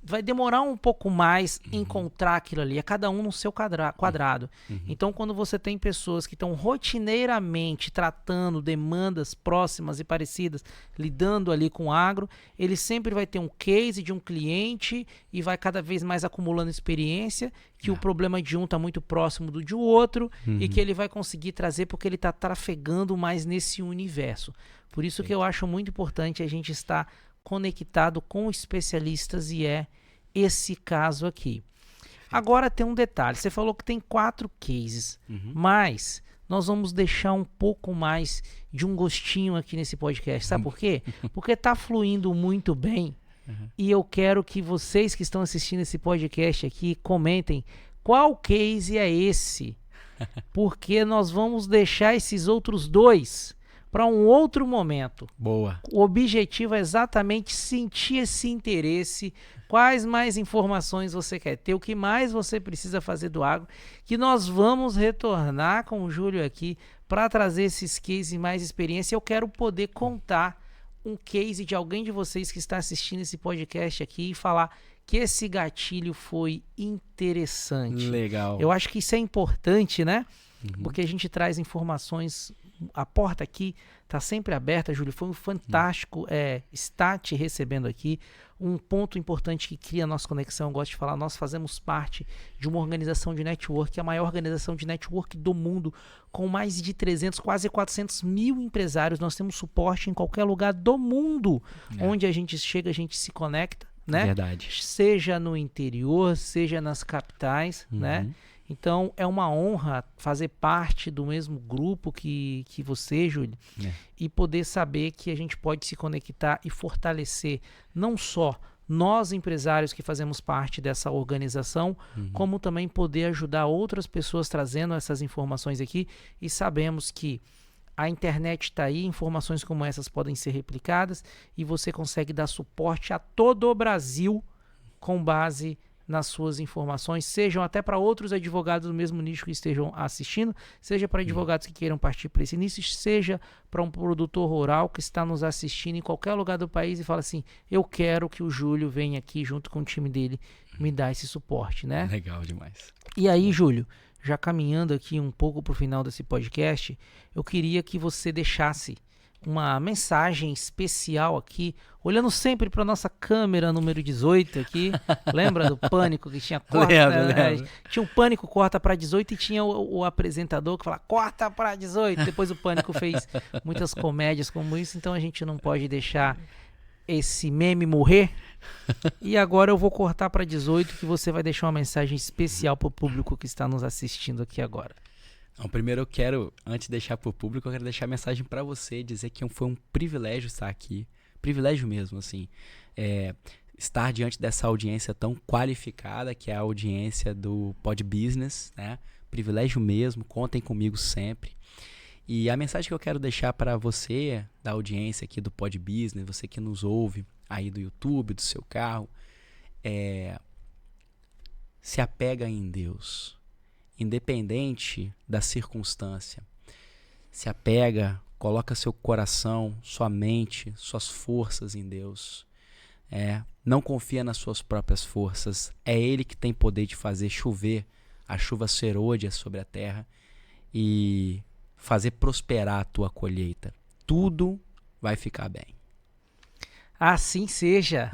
vai demorar um pouco mais encontrar aquilo ali, é cada um no seu quadrado. Então, quando você tem pessoas que estão rotineiramente tratando demandas próximas e parecidas, lidando ali com o agro, ele sempre vai ter um case de um cliente e vai cada vez mais acumulando experiência, que o problema de um está muito próximo do de outro e que ele vai conseguir trazer porque ele está trafegando mais nesse universo. Por isso que eu acho muito importante a gente estar conectado com especialistas e é esse caso aqui. Agora tem um detalhe, você falou que tem 4 cases, mas nós vamos deixar um pouco mais de um gostinho aqui nesse podcast, sabe por quê? Porque está fluindo muito bem e eu quero que vocês que estão assistindo esse podcast aqui comentem qual case é esse, porque nós vamos deixar esses outros 2 para um outro momento. Boa. O objetivo é exatamente sentir esse interesse, quais mais informações você quer ter, o que mais você precisa fazer do agro, que nós vamos retornar com o Júlio aqui para trazer esses cases e mais experiência. Eu quero poder contar um case de alguém de vocês que está assistindo esse podcast aqui e falar que esse gatilho foi interessante. Legal. Eu acho que isso é importante, né? Porque a gente traz informações. A porta aqui está sempre aberta, Júlio. Foi um fantástico estar te recebendo aqui. Um ponto importante que cria a nossa conexão, eu gosto de falar, nós fazemos parte de uma organização de network, a maior organização de network do mundo, com mais de 300, quase 400 mil empresários. Nós temos suporte em qualquer lugar do mundo. Onde a gente chega, a gente se conecta, né? Verdade. Seja no interior, seja nas capitais, né? Então, é uma honra fazer parte do mesmo grupo que você, Júlio, e poder saber que a gente pode se conectar e fortalecer não só nós, empresários que fazemos parte dessa organização, como também poder ajudar outras pessoas trazendo essas informações aqui. E sabemos que a internet está aí, informações como essas podem ser replicadas e você consegue dar suporte a todo o Brasil com base nas suas informações, sejam até para outros advogados do mesmo nicho que estejam assistindo, seja para advogados que queiram partir para esse nicho, seja para um produtor rural que está nos assistindo em qualquer lugar do país e fala assim, eu quero que o Júlio venha aqui junto com o time dele me dar esse suporte, né? Legal demais. E aí, Júlio, já caminhando aqui um pouco para o final desse podcast, eu queria que você deixasse uma mensagem especial aqui, olhando sempre para nossa câmera número 18 aqui. Lembra do Pânico que tinha corta? Lembro. Tinha um Pânico corta para 18 e tinha o apresentador que falava corta para 18. Depois o Pânico fez muitas comédias como isso, então a gente não pode deixar esse meme morrer. E agora eu vou cortar para 18 que você vai deixar uma mensagem especial para o público que está nos assistindo aqui agora. Então, primeiro eu quero, antes de deixar para o público, eu quero deixar a mensagem para você, dizer que foi um privilégio estar aqui, privilégio mesmo, assim, estar diante dessa audiência tão qualificada, que é a audiência do Pod Business, né? Privilégio mesmo, contem comigo sempre. E a mensagem que eu quero deixar para você, da audiência aqui do Pod Business, você que nos ouve aí do YouTube, do seu carro, se apega em Deus. Independente da circunstância, se apega, coloca seu coração, sua mente, suas forças em Deus. Não confia nas suas próprias forças. É Ele que tem poder de fazer chover a chuva serôdia sobre a terra e fazer prosperar a tua colheita. Tudo vai ficar bem. Assim seja.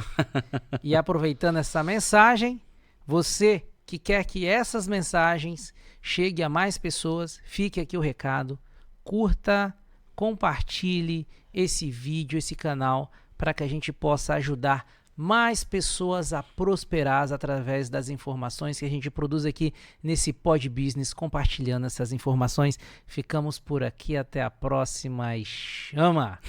E aproveitando essa mensagem, você que quer que essas mensagens cheguem a mais pessoas, fique aqui o recado, curta, compartilhe esse vídeo, esse canal, para que a gente possa ajudar mais pessoas a prosperar através das informações que a gente produz aqui nesse Pod Business, compartilhando essas informações. Ficamos por aqui, até a próxima e chama!